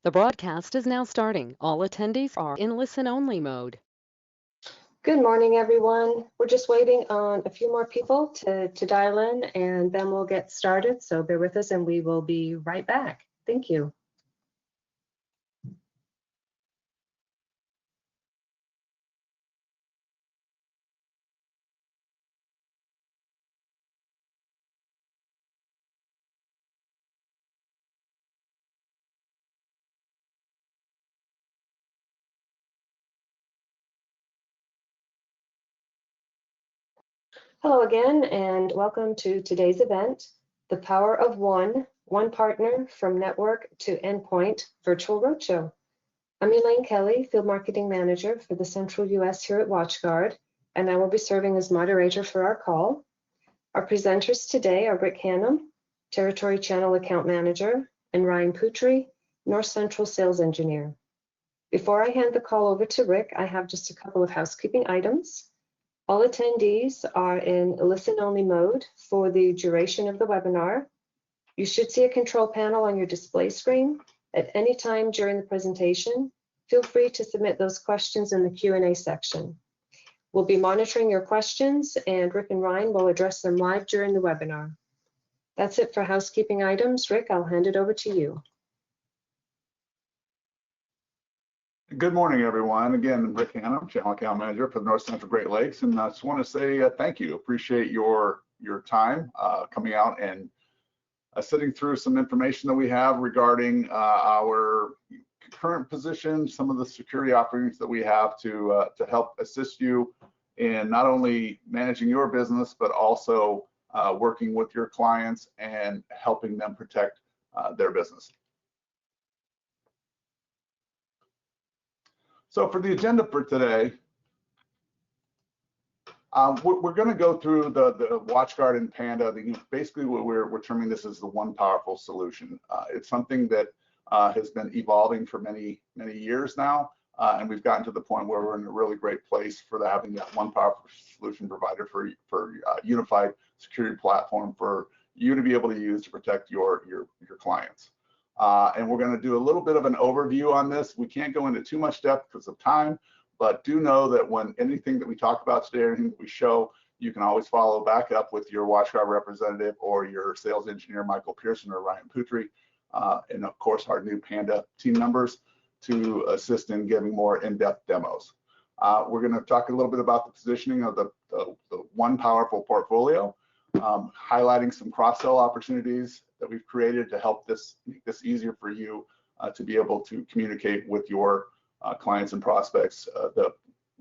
The broadcast is now starting. All attendees are in listen-only mode. Good morning, everyone. We're just waiting on a few more people to dial in, and then we'll get started. So bear with us, and we will be right back. Thank you. Hello again, and welcome to today's event, The Power of One Partner from Network to Endpoint Virtual Roadshow. I'm Elaine Kelly, Field Marketing Manager for the Central US here at WatchGuard, and I will be serving as moderator for our call. Our presenters today are Rick Hannum, Territory Channel Account Manager, and Ryan Putri, North Central Sales Engineer. Before I hand the call over to Rick, I have just a couple of housekeeping items. All attendees are in listen-only mode for the duration of the webinar. You should see a control panel on your display screen. At any time during the presentation, feel free to submit those questions in the Q&A section. We'll be monitoring your questions, and Rick and Ryan will address them live during the webinar. That's it for housekeeping items. Rick, I'll hand it over to you. Good morning, everyone. Again, Rick Hannum, Channel Account Manager for the North Central Great Lakes, and I just want to say thank you. Appreciate your time coming out and sitting through some information that we have regarding our current position, some of the security offerings that we have to help assist you in not only managing your business, but also working with your clients and helping them protect their business. So for the agenda for today, we're going to go through the WatchGuard and Panda. Basically, what we're terming this as the one powerful solution. It's something that has been evolving for many years now, and we've gotten to the point where we're in a really great place for having that one powerful solution provider for unified security platform for you to be able to use to protect your clients. And we're going to do a little bit of an overview on this. We can't go into too much depth because of time, but do know that when anything that we talk about today, anything that we show, you can always follow back up with your WatchGuard representative or your sales engineer, Michael Pearson or Ryan Putri, and of course our new Panda team members to assist in giving more in-depth demos. We're going to talk a little bit about the positioning of the one powerful portfolio, highlighting some cross-sell opportunities that we've created to help make this easier for you to be able to communicate with your clients and prospects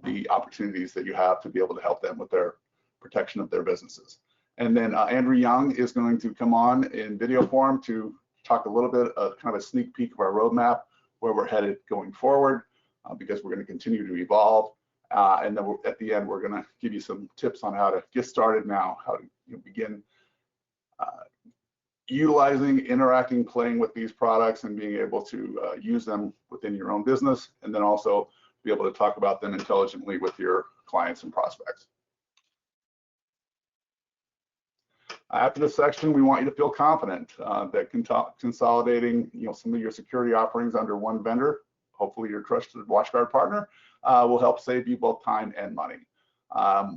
the opportunities that you have to be able to help them with their protection of their businesses. And then Andrew Young is going to come on in video form to talk a little bit of kind of a sneak peek of our roadmap, where we're headed going forward, because we're going to continue to evolve. And then at the end, we're going to give you some tips on how to get started now, how to begin utilizing, interacting, playing with these products and being able to use them within your own business, and then also be able to talk about them intelligently with your clients and prospects. After this section, we want you to feel confident that consolidating some of your security offerings under one vendor, hopefully your trusted WatchGuard partner, will help save you both time and money.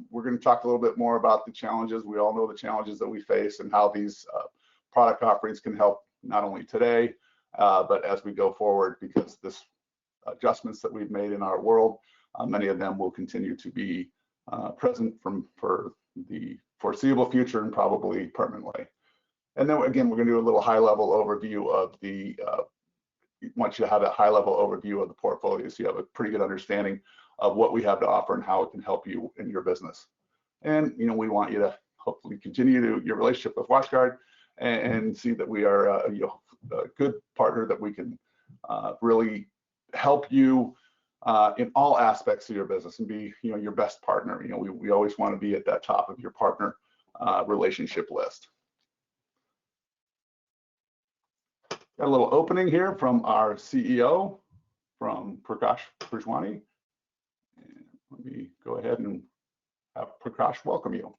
We're going to talk a little bit more about the challenges. We all know the challenges that we face and how these product offerings can help not only today, but as we go forward, because this adjustments that we've made in our world, many of them will continue to be present for the foreseeable future and probably permanently. And then again, we're going to do a little high-level overview of want you to have a high-level overview of the portfolio so you have a pretty good understanding of what we have to offer and how it can help you in your business. And we want you to hopefully continue your relationship with WatchGuard and see that we are a good partner that we can really help you in all aspects of your business and be your best partner. We always want to be at that top of your partner relationship list. Got a little opening here from our CEO, from Prakash Purjwani. And let me go ahead and have Prakash welcome you.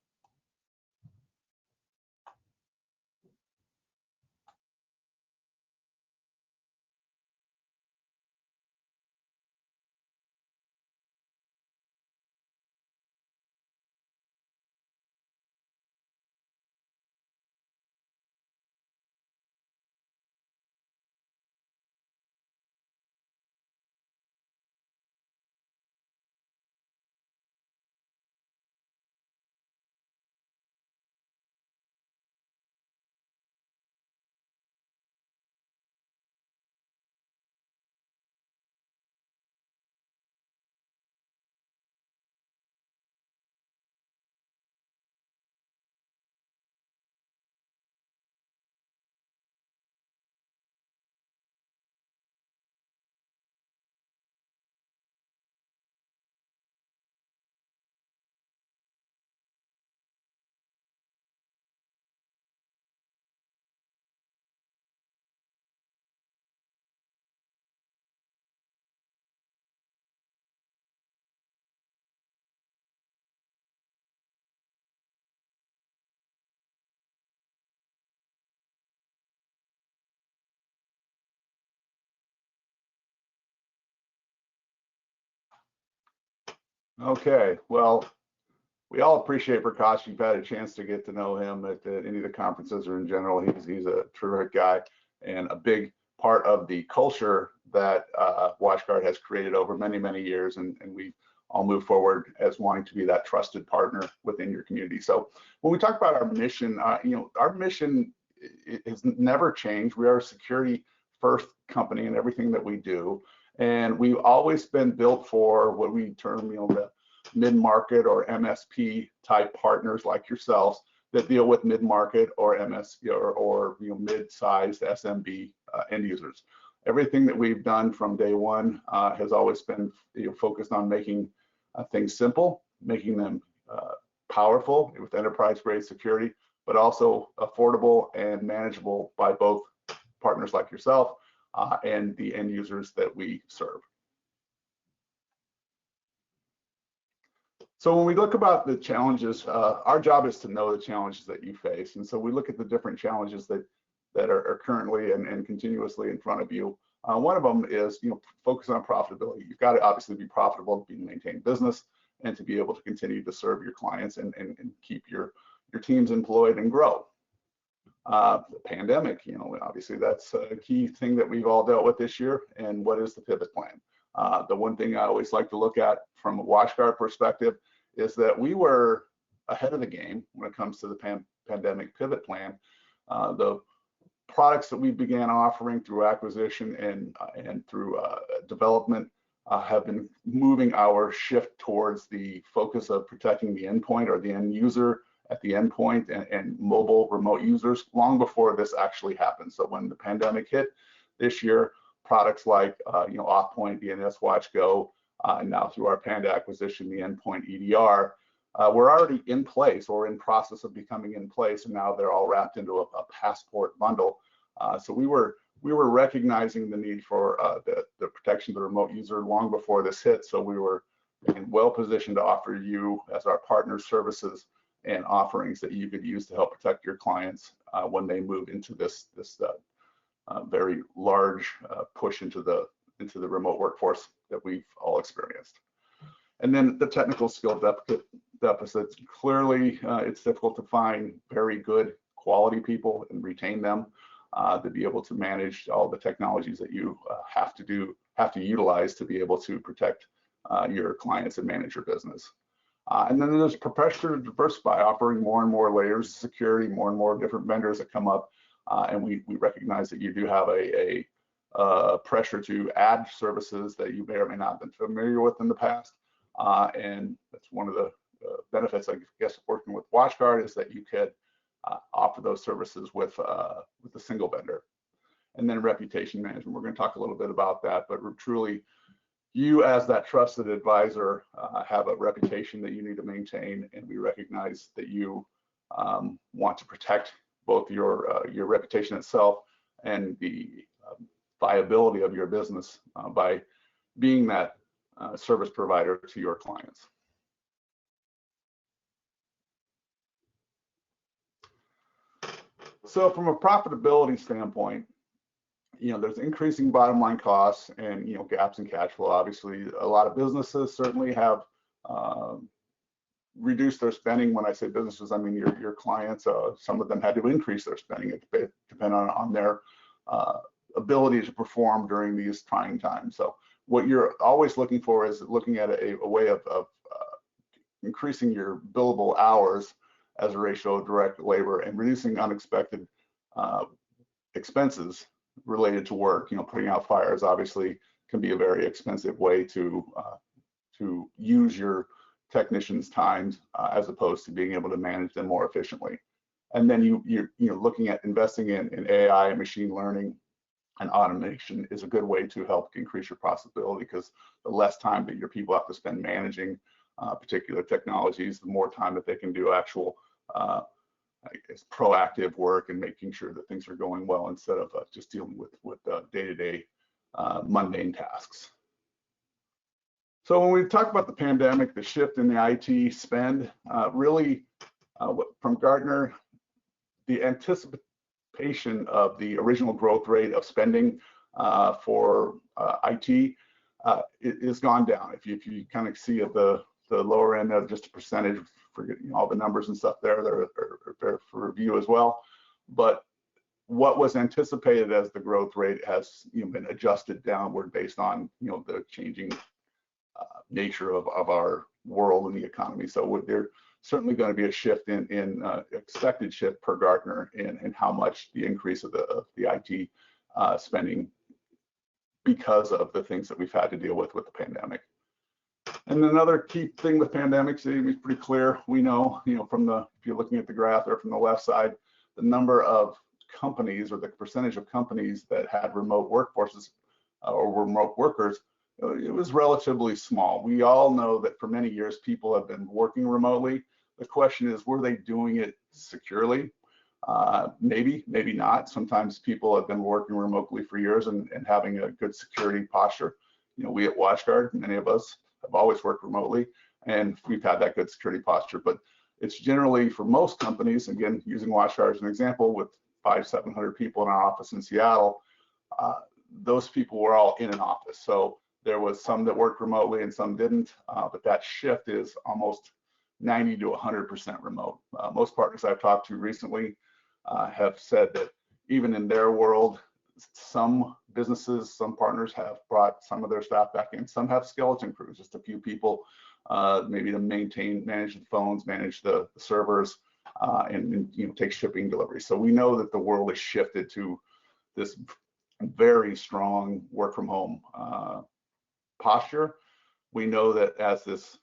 Okay, well, we all appreciate Prakash. You've had a chance to get to know him at any of the conferences or in general. He's a terrific guy and a big part of the culture that WatchGuard has created over many, many years. And we all move forward as wanting to be that trusted partner within your community. So when we talk about our mission, our mission has never changed. We are a security first company in everything that we do. And we've always been built for what we term, the mid-market or MSP type partners like yourselves that deal with mid-market or or mid-sized SMB end users. Everything that we've done from day one has always been focused on making things simple, making them powerful with enterprise-grade security, but also affordable and manageable by both partners like yourself and the end users that we serve. So when we look about the challenges, our job is to know the challenges that you face. And so we look at the different challenges that are currently and continuously in front of you. One of them is, focus on profitability. You've got to obviously be profitable to maintain business and to be able to continue to serve your clients and keep your teams employed and grow. The pandemic, obviously that's a key thing that we've all dealt with this year. And what is the pivot plan? The one thing I always like to look at from a WatchGuard perspective is that we were ahead of the game when it comes to the pandemic pivot plan. The products that we began offering through acquisition and through development have been moving our shift towards the focus of protecting the endpoint or the end user at the endpoint and mobile remote users long before this actually happened. So when the pandemic hit this year, products like Offpoint, DNS Watch Go, and now through our Panda acquisition, the Endpoint EDR, were already in place or in process of becoming in place, and now they're all wrapped into a passport bundle. So we were recognizing the need for the protection of the remote user long before this hit. So we were well positioned to offer you as our partner services and offerings that you could use to help protect your clients when they move into this very large push into the remote workforce that we've all experienced. And then the technical skill deficits. Clearly, it's difficult to find very good quality people and retain them to be able to manage all the technologies that you have to utilize to be able to protect your clients and manage your business. And then there's pressure to diversify, offering more and more layers of security, more and more different vendors that come up. And we recognize that you do have a pressure to add services that you may or may not have been familiar with in the past. And that's one of the benefits, I guess, of working with WatchGuard is that you could offer those services with a single vendor. And then reputation management. We're going to talk a little bit about that, but truly, you as that trusted advisor have a reputation that you need to maintain, and we recognize that you want to protect both your reputation itself and the viability of your business by being that service provider to your clients. So from a profitability standpoint, there's increasing bottom line costs and gaps in cash flow. Obviously, a lot of businesses certainly have reduced their spending. When I say businesses, I mean your clients. Some of them had to increase their spending. It depends on their ability to perform during these trying times. So what you're always looking for is looking at a way of increasing your billable hours as a ratio of direct labor and reducing unexpected expenses related to work. Putting out fires obviously can be a very expensive way to use your technicians' times as opposed to being able to manage them more efficiently. And then you're looking at investing in AI and machine learning and automation is a good way to help increase your profitability, because the less time that your people have to spend managing particular technologies, the more time that they can do actual proactive work and making sure that things are going well instead of just dealing with day-to-day mundane tasks. So when we talk about the pandemic, the shift in the IT spend, really from Gartner, the anticipation of the original growth rate of spending for IT is gone down. If you kind of see at the the lower end of just a percentage, forget all the numbers and stuff there that are there for review as well. But what was anticipated as the growth rate has been adjusted downward based on the changing nature of our world and the economy. So there's certainly going to be a shift in expected shift per Gartner in how much the increase of the IT spending because of the things that we've had to deal with the pandemic. And another key thing with pandemics is pretty clear. We know, from if you're looking at the graph there from the left side, the number of companies or the percentage of companies that had remote workforces or remote workers, it was relatively small. We all know that for many years people have been working remotely. The question is, were they doing it securely? Maybe, maybe not. Sometimes people have been working remotely for years and having a good security posture. We at WatchGuard, many of us have always worked remotely, and we've had that good security posture. But it's generally, for most companies, again, using WatchGuard as an example, with 500-700 people in our office in Seattle, those people were all in an office. So there was some that worked remotely and some didn't, but that shift is almost 90 to 100% remote. Most partners I've talked to recently have said that even in their world, some businesses, some partners have brought some of their staff back in. Some have skeleton crews, just a few people, maybe to manage the phones, manage the servers, and take shipping deliveries. So we know that the world has shifted to this very strong work from home posture. We know that as this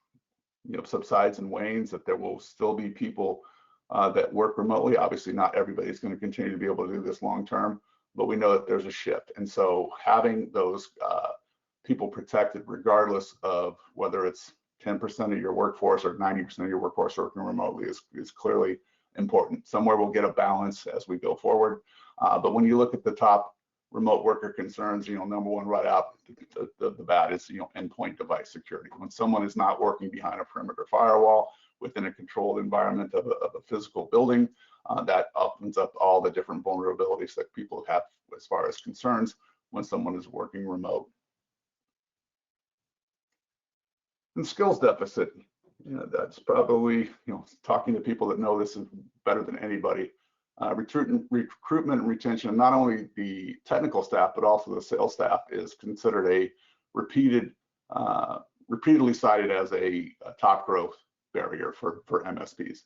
subsides and wanes, that there will still be people that work remotely. Obviously, not everybody's going to continue to be able to do this long term, but we know that there's a shift. And so having those people protected, regardless of whether it's 10% of your workforce or 90% of your workforce working remotely, is clearly important. Somewhere we'll get a balance as we go forward. But when you look at the top remote worker concerns, number one right out the bat is endpoint device security. When someone is not working behind a perimeter firewall within a controlled environment of a physical building, that opens up all the different vulnerabilities that people have as far as concerns when someone is working remote. And skills deficit, that's probably, talking to people that know this is better than anybody. Recruitment and retention of not only the technical staff, but also the sales staff is considered a repeatedly cited as a top growth barrier for MSPs.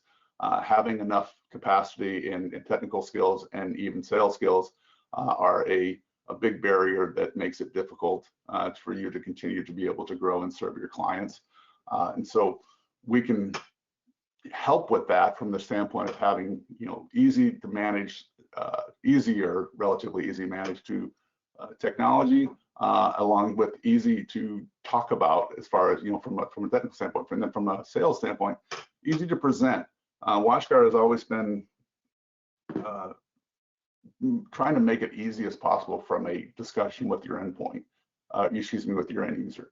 Having enough capacity in technical skills and even sales skills are a big barrier that makes it difficult for you to continue to be able to grow and serve your clients. And so we can help with that from the standpoint of having easy to manage, relatively easy to manage to technology, along with easy to talk about as far as from a technical standpoint, and then from a sales standpoint, easy to present. WatchGuard has always been trying to make it easy as possible from a discussion with your endpoint, with your end user.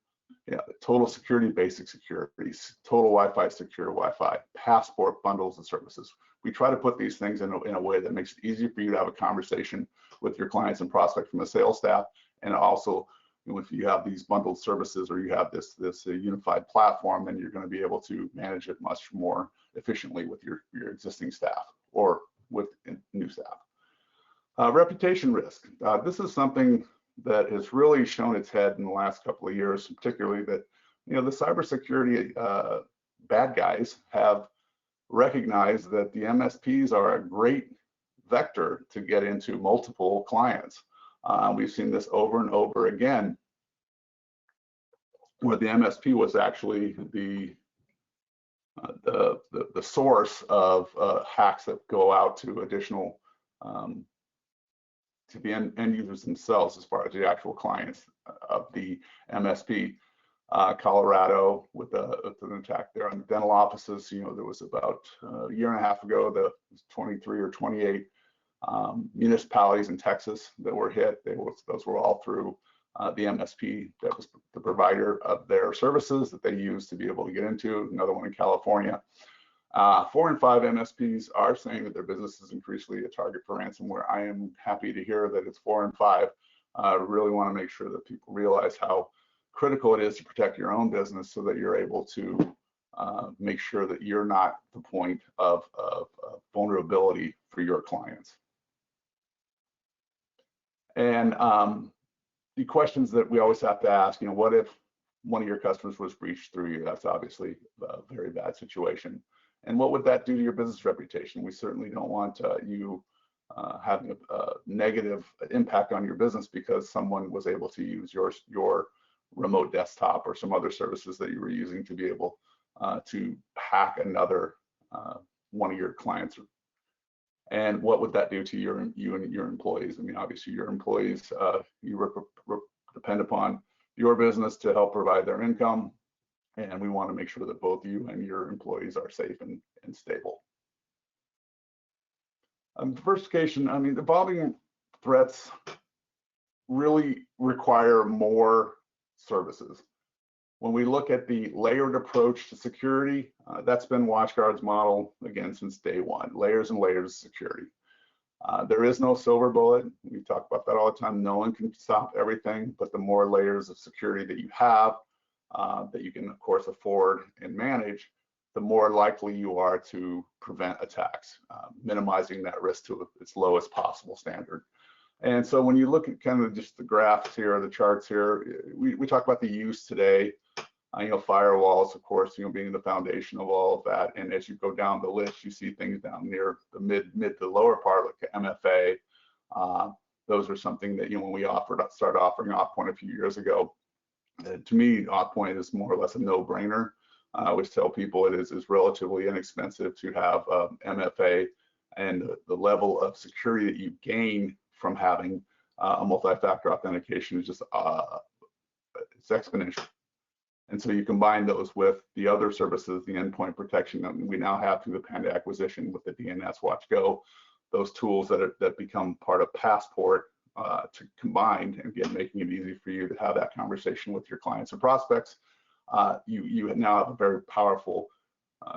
Total security, basic security, total Wi-Fi, secure Wi-Fi, passport, bundles, and services. We try to put these things in a way that makes it easy for you to have a conversation with your clients and prospects from a sales staff, and also if you have these bundled services or you have this unified platform, then you're going to be able to manage it much more efficiently with your existing staff or with new staff. Reputation risk. This is something that has really shown its head in the last couple of years, particularly that the cybersecurity bad guys have recognized that the MSPs are a great vector to get into multiple clients. We've seen this over and over again, where the MSP was actually the source of hacks that go out to additional to the end users themselves as far as the actual clients of the MSP. Colorado with an attack there on the dental offices. There was about a year and a half ago, the 23 or 28 municipalities in Texas that were hit. Those were all through the MSP that was the provider of their services that they used to be able to get into. Another one in California. 4 in 5 MSPs are saying that their business is increasingly a target for ransomware. I am happy to hear that it's 4 in 5. I really want to make sure that people realize how critical it is to protect your own business so that you're able to make sure that you're not the point of vulnerability for your clients. And the questions that we always have to ask, what if one of your customers was breached through you? That's obviously a very bad situation. And what would that do to your business reputation? We certainly don't want you having a negative impact on your business because someone was able to use your remote desktop or some other services that you were using to be able to hack another one of your clients. And what would that do to you and your employees? I mean, obviously your employees, you depend upon your business to help provide their income. And we want to make sure that both you and your employees are safe and stable. Diversification, I mean, evolving threats really require more services. When we look at the layered approach to security, that's been WatchGuard's model, again, since day one, layers and layers of security. There is no silver bullet. We talk about that all the time. No one can stop everything, but the more layers of security that you have, that you can, of course, afford and manage, the more likely you are to prevent attacks, minimizing that risk to its lowest possible standard. And so when you look at kind of just the graphs here, the charts here, we talk about the use today. Firewalls, of course, being the foundation of all of that. And as you go down the list, you see things down near the mid to lower part, like the MFA. Those are something that, when we started offering Endpoint a few years ago, to me, Endpoint is more or less a no-brainer. I always tell people it is relatively inexpensive to have MFA, and the level of security that you gain from having a multi-factor authentication is just it's exponential. And so you combine those with the other services, the endpoint protection that we now have through the Panda acquisition with the DNS Watch Go, those tools that become part of Passport to combine, and again, making it easy for you to have that conversation with your clients and prospects. You now have a very powerful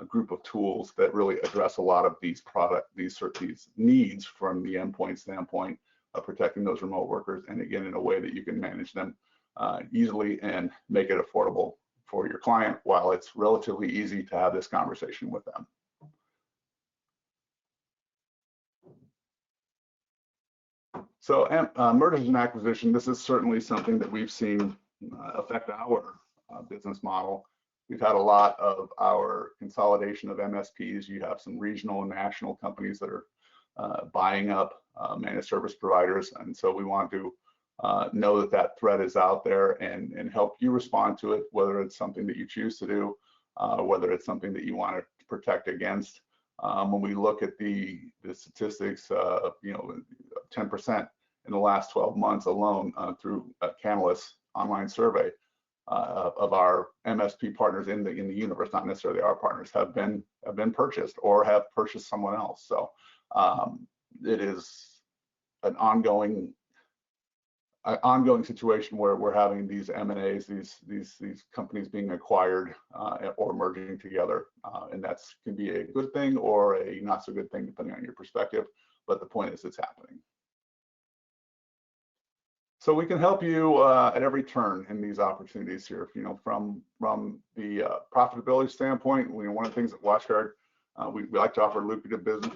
group of tools that really address a lot of these needs from the endpoint standpoint of protecting those remote workers, and again, in a way that you can manage them easily and make it affordable for your client while it's relatively easy to have this conversation with them. So mergers and acquisition, this is certainly something that we've seen affect our business model. We've had a lot of our consolidation of MSPs. You have some regional and national companies that are buying up managed service providers, and so we want to know that threat is out there and help you respond to it, whether it's something that you choose to do, whether it's something that you want to protect against. When we look at the statistics, 10% in the last 12 months alone through Canalys online survey of our MSP partners in the universe, not necessarily our partners, have been purchased or have purchased someone else. So it is an ongoing situation where we're having these M&As, these companies being acquired or merging together, and that's can be a good thing or a not so good thing depending on your perspective. But the point is, it's happening. So we can help you at every turn in these opportunities here. From the profitability standpoint, one of the things at WatchGuard, we like to offer lucrative business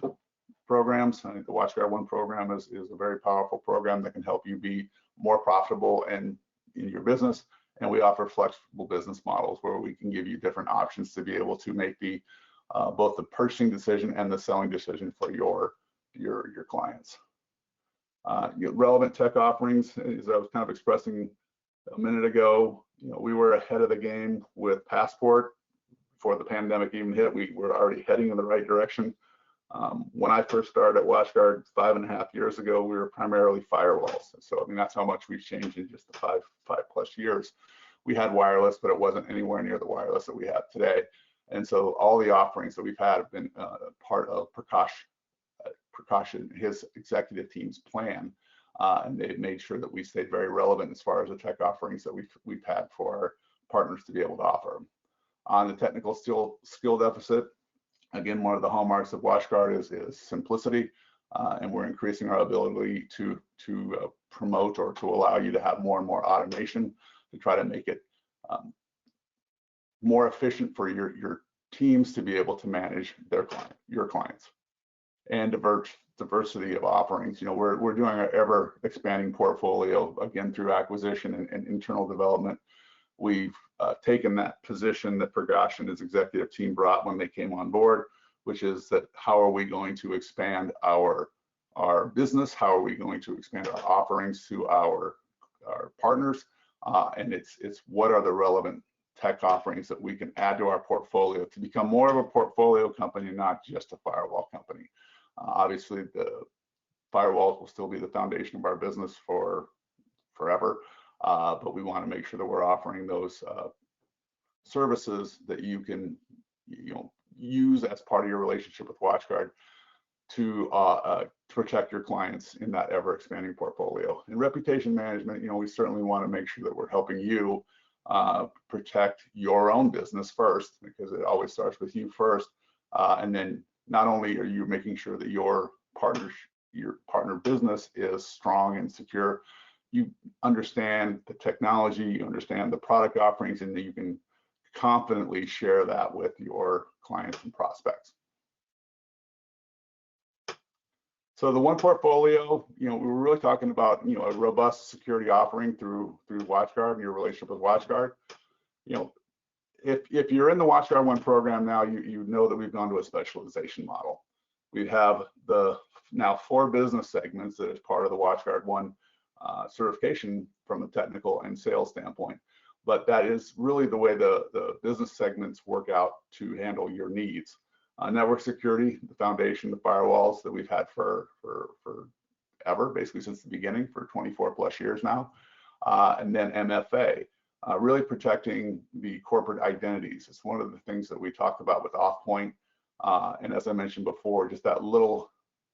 programs. I think the WatchGuard One program is a very powerful program that can help you be more profitable in your business. And we offer flexible business models where we can give you different options to be able to make both the purchasing decision and the selling decision for your clients. Relevant tech offerings, as I was kind of expressing a minute ago, we were ahead of the game with Passport before the pandemic even hit. We were already heading in the right direction. When I first started at WatchGuard 5.5 years ago, we were primarily firewalls. So I mean, that's how much we've changed in just the five plus years. We had wireless, but it wasn't anywhere near the wireless that we have today. And so all the offerings that we've had have been part of Precaution, his executive team's plan, and they've made sure that we stayed very relevant as far as the tech offerings that we've had for our partners to be able to offer. On the technical skill deficit, again, one of the hallmarks of WatchGuard is simplicity, and we're increasing our ability to promote or to allow you to have more and more automation to try to make it more efficient for your teams to be able to manage your clients, and diversity of offerings. We're doing an ever expanding portfolio, again, through acquisition and internal development. We've taken that position that Prakash and his executive team brought when they came on board, which is that how are we going to expand our business? How are we going to expand our offerings to our partners? And it's what are the relevant tech offerings that we can add to our portfolio to become more of a portfolio company, not just a firewall company. Obviously, the firewalls will still be the foundation of our business for forever, but we want to make sure that we're offering those services that you can use as part of your relationship with WatchGuard to protect your clients in that ever expanding portfolio. In reputation management, we certainly want to make sure that we're helping you protect your own business first, because it always starts with you first. And then not only are you making sure that your partner business is strong and secure, you understand the technology, you understand the product offerings, and that you can confidently share that with your clients and prospects. So the one portfolio, we were really talking about, a robust security offering through WatchGuard and your relationship with WatchGuard. If you're in the WatchGuard One program now, you know that we've gone to a specialization model. We have now 4 business segments that is part of the WatchGuard One certification from a technical and sales standpoint. But that is really the way the business segments work out to handle your needs. Network security, the foundation, the firewalls that we've had for ever, basically since the beginning, for 24 plus years now. And then MFA, really protecting the corporate identities. It's one of the things that we talked about with Offpoint. And as I mentioned before, just that little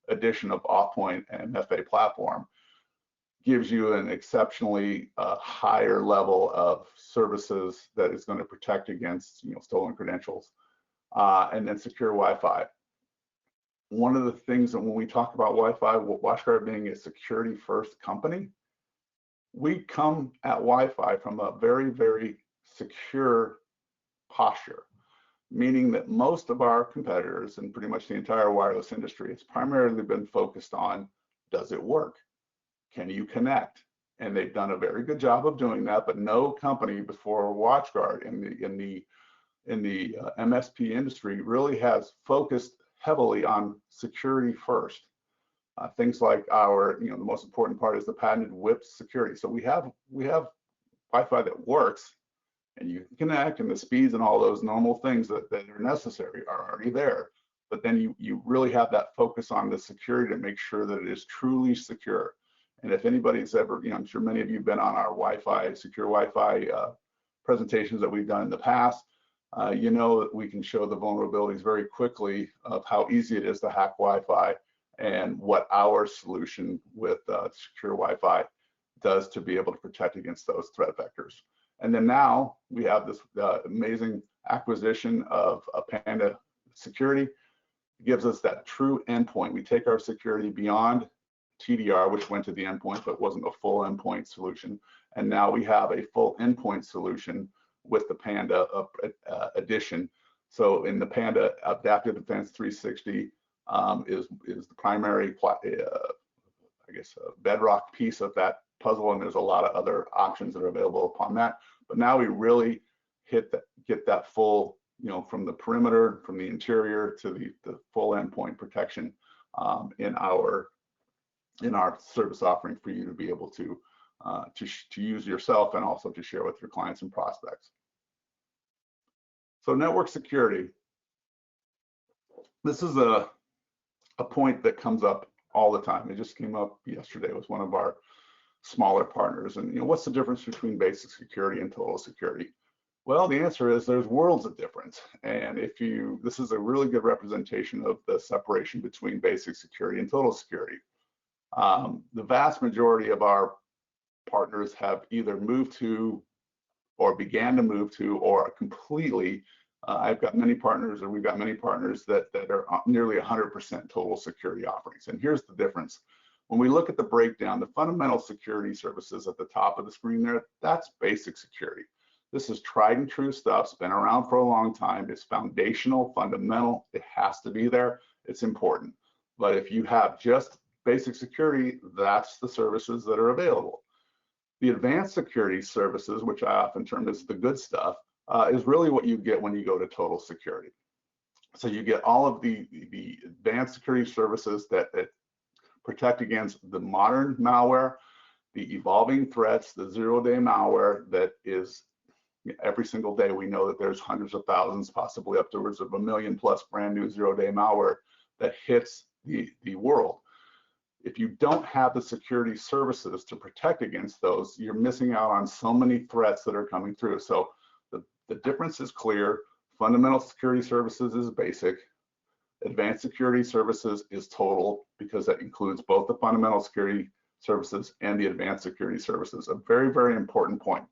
addition of Offpoint and MFA platform gives you an exceptionally higher level of services that is going to protect against stolen credentials. And then secure Wi-Fi. One of the things that when we talk about Wi-Fi, WatchGuard being a security first company, we come at Wi-Fi from a very, very secure posture, meaning that most of our competitors and pretty much the entire wireless industry has primarily been focused on, does it work? Can you connect? And they've done a very good job of doing that, but no company before WatchGuard in the MSP industry really has focused heavily on security first. Things like the most important part is the patented WIP security. So we have Wi-Fi that works, and you can connect, and the speeds and all those normal things that are necessary are already there. But then you really have that focus on the security to make sure that it is truly secure. And if anybody's ever, I'm sure many of you have been on our Wi-Fi, secure Wi-Fi presentations that we've done in the past. You know that we can show the vulnerabilities very quickly of how easy it is to hack Wi-Fi and what our solution with secure Wi-Fi does to be able to protect against those threat vectors. And then now we have this amazing acquisition of Panda Security. It gives us that true endpoint. We take our security beyond TDR, which went to the endpoint, but wasn't a full endpoint solution. And now we have a full endpoint solution with the Panda edition. So in the Panda Adaptive Defense 360 is the primary, bedrock piece of that puzzle, and there's a lot of other options that are available upon that. But now we really get that full, from the perimeter, from the interior to the full endpoint protection in our service offering for you to be able to use yourself and also to share with your clients and prospects. So network security. This is a point that comes up all the time. It just came up yesterday with one of our smaller partners. And what's the difference between basic security and total security? Well, the answer is there's worlds of difference. And this is a really good representation of the separation between basic security and total security. The vast majority of our partners have either moved to or began to move to or completely, we've got many partners that are nearly 100% total security offerings. And here's the difference. When we look at the breakdown, the fundamental security services at the top of the screen there, that's basic security. This is tried and true stuff. It's been around for a long time. It's foundational, fundamental. It has to be there. It's important. But if you have just basic security, that's the services that are available. The advanced security services, which I often term as the good stuff, is really what you get when you go to total security. So you get all of the advanced security services that protect against the modern malware, the evolving threats, the zero-day malware that is every single day. We know that there's hundreds of thousands, possibly upwards of 1 million plus brand new zero-day malware that hits the world. If you don't have the security services to protect against those, you're missing out on so many threats that are coming through. So the difference is clear. Fundamental security services is basic. Advanced security services is total, because that includes both the fundamental security services and the advanced security services. A very, very important point.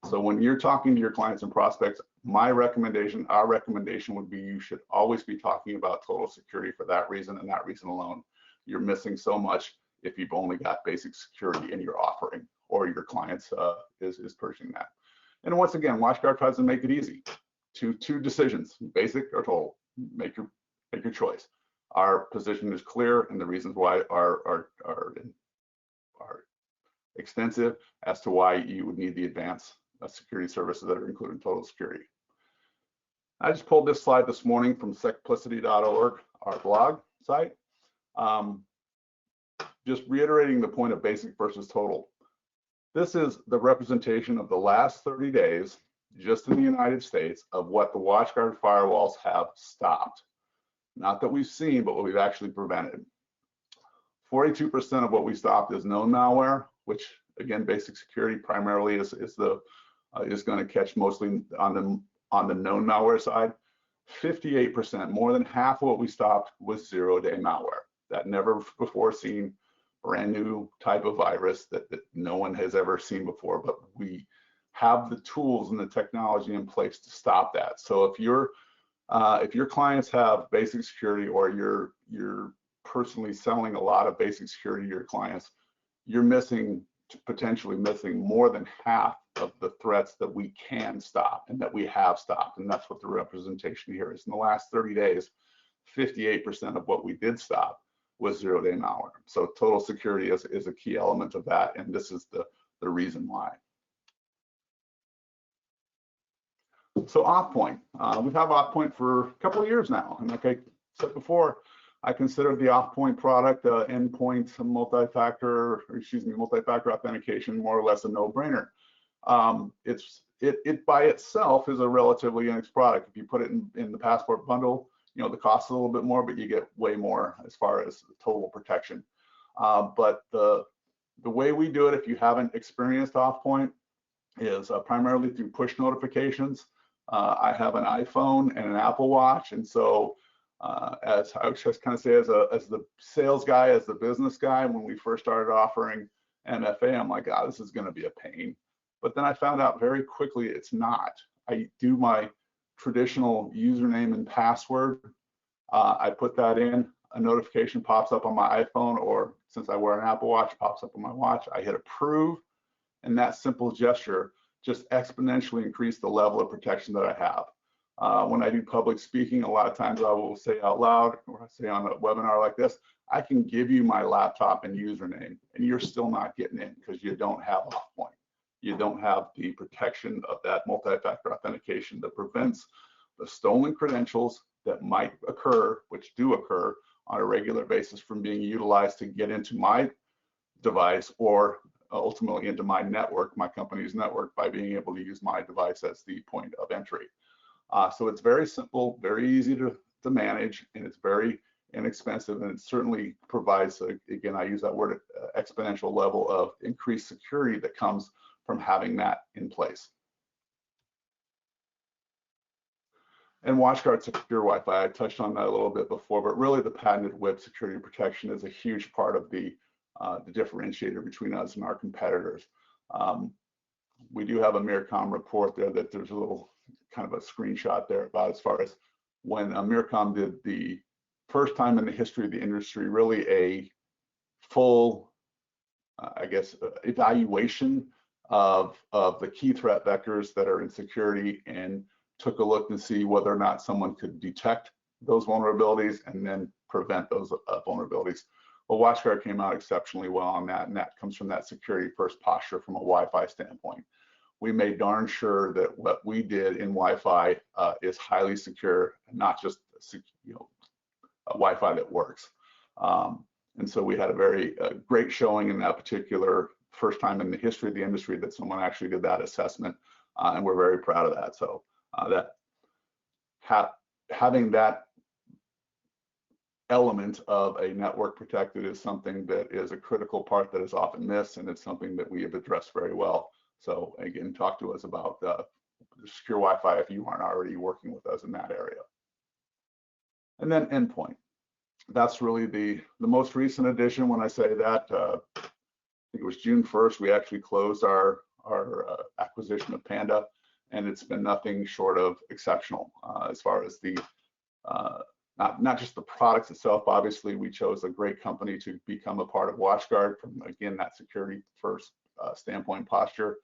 So when you're talking to your clients and prospects, my recommendation, our recommendation would be you should always be talking about total security for that reason and that reason alone. You're missing so much if you've only got basic security in your offering, or your clients is purchasing that. And once again, WatchGuard tries to make it easy. Two decisions, basic or total. Make your choice. Our position is clear, and the reasons why are extensive as to why you would need the advanced security services that are included in total security. I just pulled this slide this morning from secplicity.org, our blog site. Just reiterating the point of basic versus total. This is the representation of the last 30 days, just in the United States, of what the WatchGuard firewalls have stopped. Not that we've seen, but what we've actually prevented. 42% of what we stopped is known malware, which again, basic security primarily is going to catch mostly on the known malware side. 58%, more than half of what we stopped, was zero-day malware. That never before seen, brand new type of virus that no one has ever seen before, but we have the tools and the technology in place to stop that. So if your clients have basic security, or you're personally selling a lot of basic security to your clients, you're potentially missing more than half of the threats that we can stop and that we have stopped. And that's what the representation here is. In the last 30 days, 58% of what we did stop was zero-day malware. So total security is a key element of that, and this is the reason why. So AuthPoint, we've had AuthPoint for a couple of years now, and like I said before, I consider the AuthPoint product, Endpoint multi-factor authentication, more or less a no-brainer. It by itself is a relatively inexpensive product. If you put it in the Passport bundle, the cost is a little bit more, but you get way more as far as total protection. But the way we do it, if you haven't experienced AuthPoint, is primarily through push notifications. I have an iPhone and an Apple Watch, and so as I would just kind of say, as the sales guy, as the business guy, when we first started offering MFA, I'm like, this is going to be a pain. But then I found out very quickly it's not. I do my traditional username and password. I put that in, a notification pops up on my iPhone, or since I wear an Apple Watch, pops up on my watch. I hit approve, and that simple gesture just exponentially increased the level of protection that I have. When I do public speaking, a lot of times I will say out loud, or I say on a webinar like this, I can give you my laptop and username, and you're still not getting in because you don't have AuthPoint. You don't have the protection of that multi-factor authentication that prevents the stolen credentials that might occur, which do occur on a regular basis, from being utilized to get into my device, or ultimately into my network, my company's network, by being able to use my device as the point of entry. So it's very simple, very easy to manage, and it's very inexpensive, and it certainly provides, again, I use that word, exponential level of increased security that comes from having that in place. And WatchGuard Secure Wi-Fi, I touched on that a little bit before, but really the patented WIP security protection is a huge part of the differentiator between us and our competitors. We do have a Mircom report there that there's a little kind of a screenshot there about as far as when Mircom did the first time in the history of the industry, really a full, evaluation of the key threat vectors that are in security and took a look to see whether or not someone could detect those vulnerabilities and then prevent those vulnerabilities. Well, WatchGuard came out exceptionally well on that, and that comes from that security first posture from a Wi-Fi standpoint. We made darn sure that what we did in Wi-Fi is highly secure, not just a Wi-Fi that works. And so we had a very great showing in that particular first time in the history of the industry that someone actually did that assessment, and we're very proud of that. So having that element of a network protected is something that is a critical part that is often missed, and it's something that we have addressed very well. So again, talk to us about the secure Wi-Fi if you aren't already working with us in that area. And then Endpoint. That's really the most recent addition. When I say that, I think it was June 1st, we actually closed our acquisition of Panda, and it's been nothing short of exceptional as far as the not just the products itself. Obviously, we chose a great company to become a part of WatchGuard from, again, that security first standpoint posture,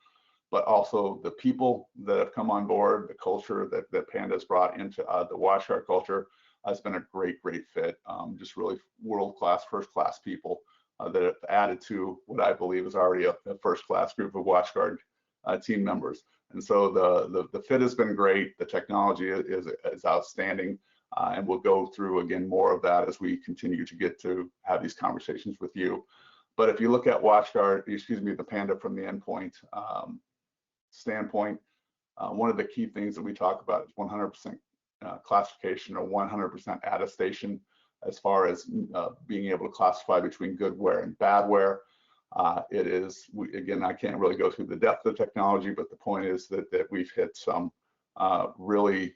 but also the people that have come on board, the culture that Panda's brought into the WatchGuard culture has been a great fit. Just really world-class, first-class people that have added to what I believe is already a first-class group of WatchGuard team members. And so the fit has been great. The technology is outstanding. And we'll go through again more of that as we continue to get to have these conversations with you. But if you look at WatchGuard, the Panda from the Endpoint standpoint, one of the key things that we talk about is 100% classification or 100% attestation as far as being able to classify between goodware and badware. It is, again, I can't really go through the depth of the technology, but the point is that we've hit some really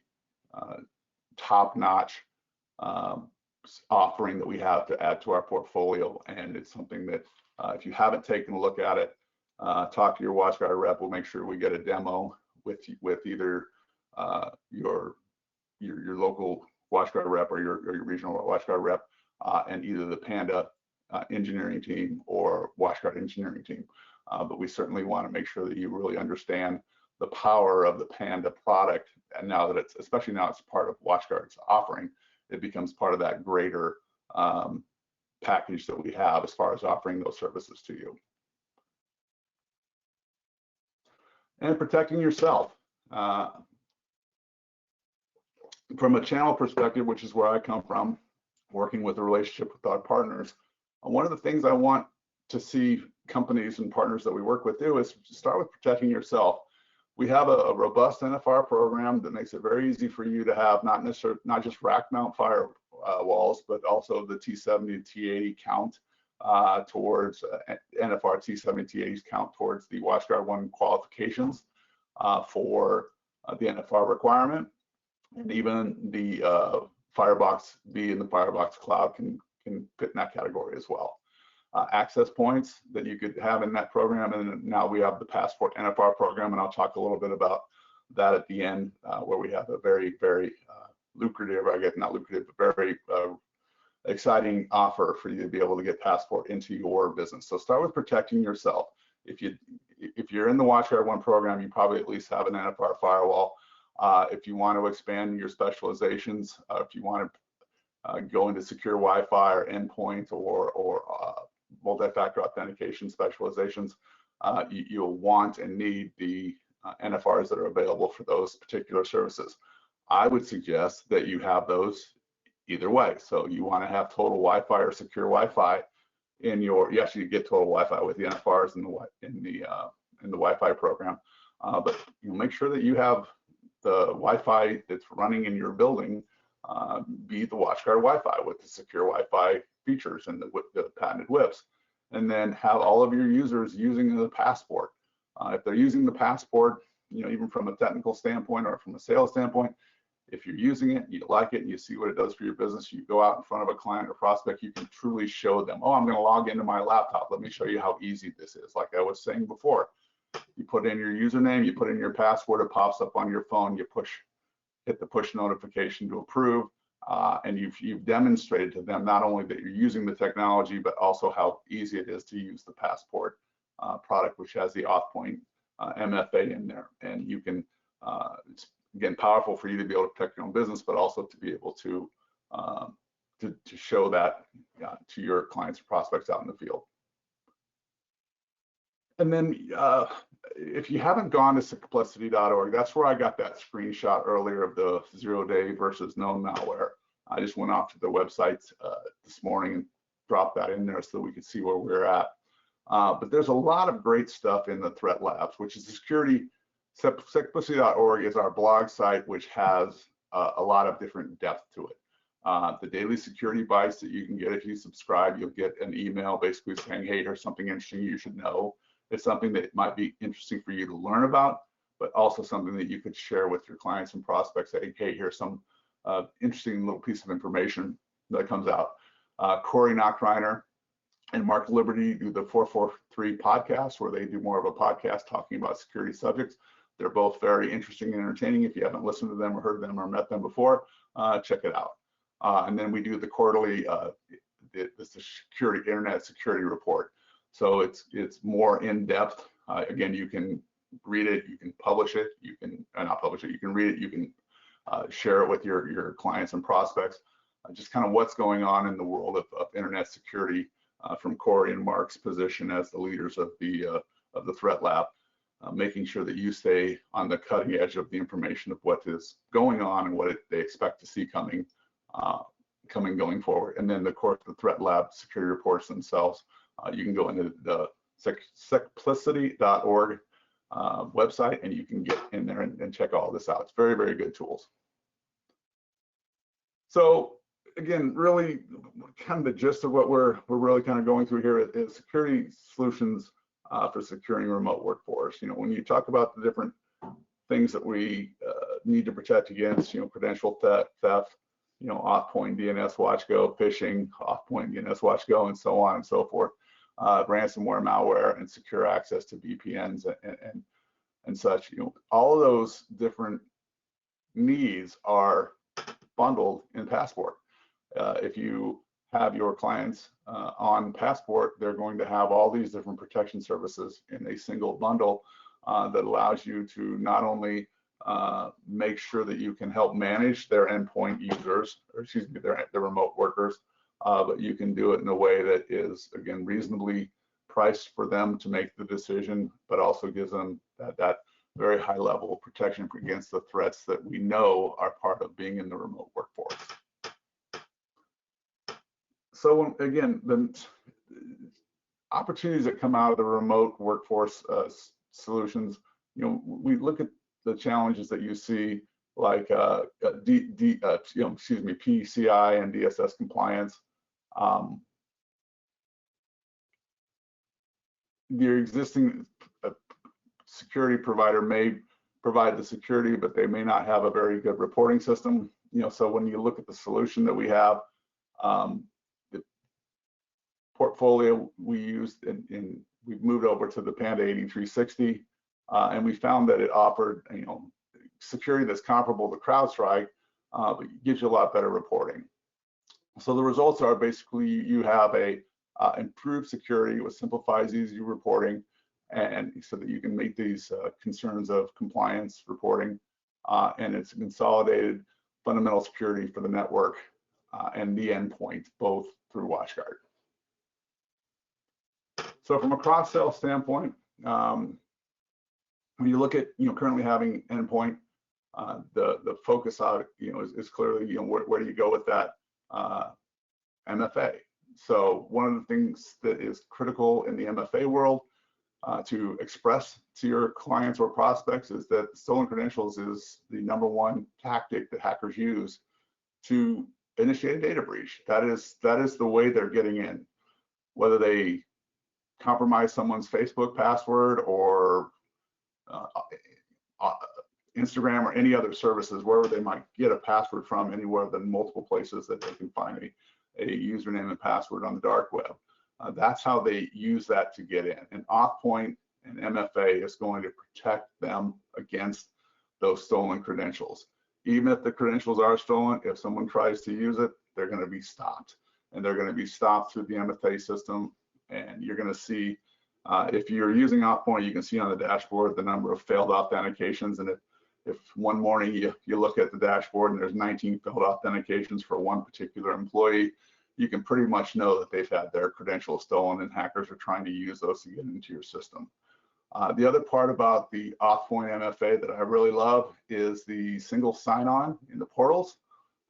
top-notch offering that we have to add to our portfolio, and it's something that if you haven't taken a look at it, talk to your WatchGuard rep. We'll make sure we get a demo with either your local WatchGuard rep or your regional WatchGuard rep, and either the Panda engineering team or WatchGuard engineering team. But we certainly want to make sure that you really understand the power of the Panda product, and now that especially now it's part of WatchGuard's offering, it becomes part of that greater package that we have as far as offering those services to you. And protecting yourself. From a channel perspective, which is where I come from, working with a relationship with our partners, one of the things I want to see companies and partners that we work with do is start with protecting yourself. We have a robust NFR program that makes it very easy for you to have not just rack mount firewalls, but also the T70 and T80 count towards NFR T70 T80s count towards the WatchGuard 1 qualifications for the NFR requirement, and even the Firebox B and the Firebox Cloud can fit in that category as well. Access points that you could have in that program, and now we have the Passport NFR program, and I'll talk a little bit about that at the end, where we have a very lucrative, I guess not lucrative, but very exciting offer for you to be able to get Passport into your business. So start with protecting yourself. If you're in the WatchGuard 1 program, you probably at least have an NFR firewall. If you want to expand your specializations, if you want to go into secure Wi-Fi or endpoint or multi-factor authentication specializations, you'll want and need the NFRs that are available for those particular services. I would suggest that you have those either way. So you want to have total Wi-Fi or secure Wi-Fi in your, yes, you get total Wi-Fi with the NFRs in the Wi-Fi program, but make sure that you have the Wi-Fi that's running in your building be the WatchGuard Wi-Fi with the secure Wi-Fi features and with the patented WIPs, and then have all of your users using the Passport. If they're using the Passport, even from a technical standpoint or from a sales standpoint, if you're using it, you like it, and you see what it does for your business, you go out in front of a client or prospect, you can truly show them, oh, I'm going to log into my laptop. Let me show you how easy this is. Like I was saying before, you put in your username, you put in your password, it pops up on your phone, you hit the push notification to approve, and you've demonstrated to them not only that you're using the technology, but also how easy it is to use the Passport product, which has the auth point MFA in there, and you can, it's again powerful for you to be able to protect your own business, but also to be able to show that to your clients or prospects out in the field. And then if you haven't gone to simplicity.org, that's where I got that screenshot earlier of the 0-day versus known malware. I just went off to the website this morning and dropped that in there so we could see where we're at. But there's a lot of great stuff in the Threat Labs, which is security. Simplicity.org is our blog site, which has a lot of different depth to it. The daily security bites that you can get if you subscribe, you'll get an email basically saying, hey, here's something interesting you should know. It's something that might be interesting for you to learn about, but also something that you could share with your clients and prospects, saying, hey, here's some interesting little piece of information that comes out. Corey Nachreiner and Mark Liberty do the 443 podcast, where they do more of a podcast talking about security subjects. They're both very interesting and entertaining. If you haven't listened to them or heard them or met them before, check it out. And then we do the quarterly the internet security report. So it's more in depth. Again, you can read it, you can publish it, you can not publish it, you can read it, you can share it with your clients and prospects. Just kind of what's going on in the world of internet security from Corey and Mark's position as the leaders of the Threat Lab, making sure that you stay on the cutting edge of the information of what is going on and what they expect to see coming going forward. And then, of course, the Threat Lab security reports themselves. You can go into the simplicity.org website, and you can get in there and check all this out. It's very, very good tools. So again, really kind of the gist of what we're really kind of going through here is security solutions for securing remote workforce. You know, when you talk about the different things that we need to protect against, you know, credential theft, you know, Off-Point DNS WatchGo, phishing, Off-Point DNS WatchGo, and so on and so forth, ransomware, malware, and secure access to VPNs and such. You know, all of those different needs are bundled in Passport. If you have your clients on Passport, they're going to have all these different protection services in a single bundle that allows you to not only make sure that you can help manage their endpoint users, or excuse me, their remote workers, but you can do it in a way that is, again, reasonably priced for them to make the decision, but also gives them that very high level of protection against the threats that we know are part of being in the remote workforce. So again, the opportunities that come out of the remote workforce solutions, you know, we look at the challenges that you see, like PCI and DSS compliance. Your existing security provider may provide the security, but they may not have a very good reporting system. You know, so when you look at the solution that we have, the portfolio we used we've moved over to the Panda 8360, and we found that it offered, you know, security that's comparable to CrowdStrike, but gives you a lot better reporting. So the results are basically you have a improved security with simplifies easy reporting, and so that you can meet these concerns of compliance reporting, and it's consolidated fundamental security for the network and the endpoint, both through WatchGuard. So from a cross-sell standpoint, when you look at, you know, currently having endpoint, the focus on it, you know, is clearly, you know, where do you go with that MFA? So one of the things that is critical in the MFA world to express to your clients or prospects is that stolen credentials is the #1 tactic that hackers use to initiate a data breach. That is the way they're getting in, whether they compromise someone's Facebook password or Instagram or any other services, wherever they might get a password from, anywhere than multiple places that they can find a username and password on the dark web. That's how they use that to get in. And Off-Point and MFA is going to protect them against those stolen credentials. Even if the credentials are stolen, if someone tries to use it, they're going to be stopped. And they're going to be stopped through the MFA system. And you're going to see If you're using AuthPoint, you can see on the dashboard the number of failed authentications, and if one morning you look at the dashboard and there's 19 failed authentications for one particular employee, you can pretty much know that they've had their credentials stolen and hackers are trying to use those to get into your system. The other part about the AuthPoint MFA that I really love is the single sign-on in the portals.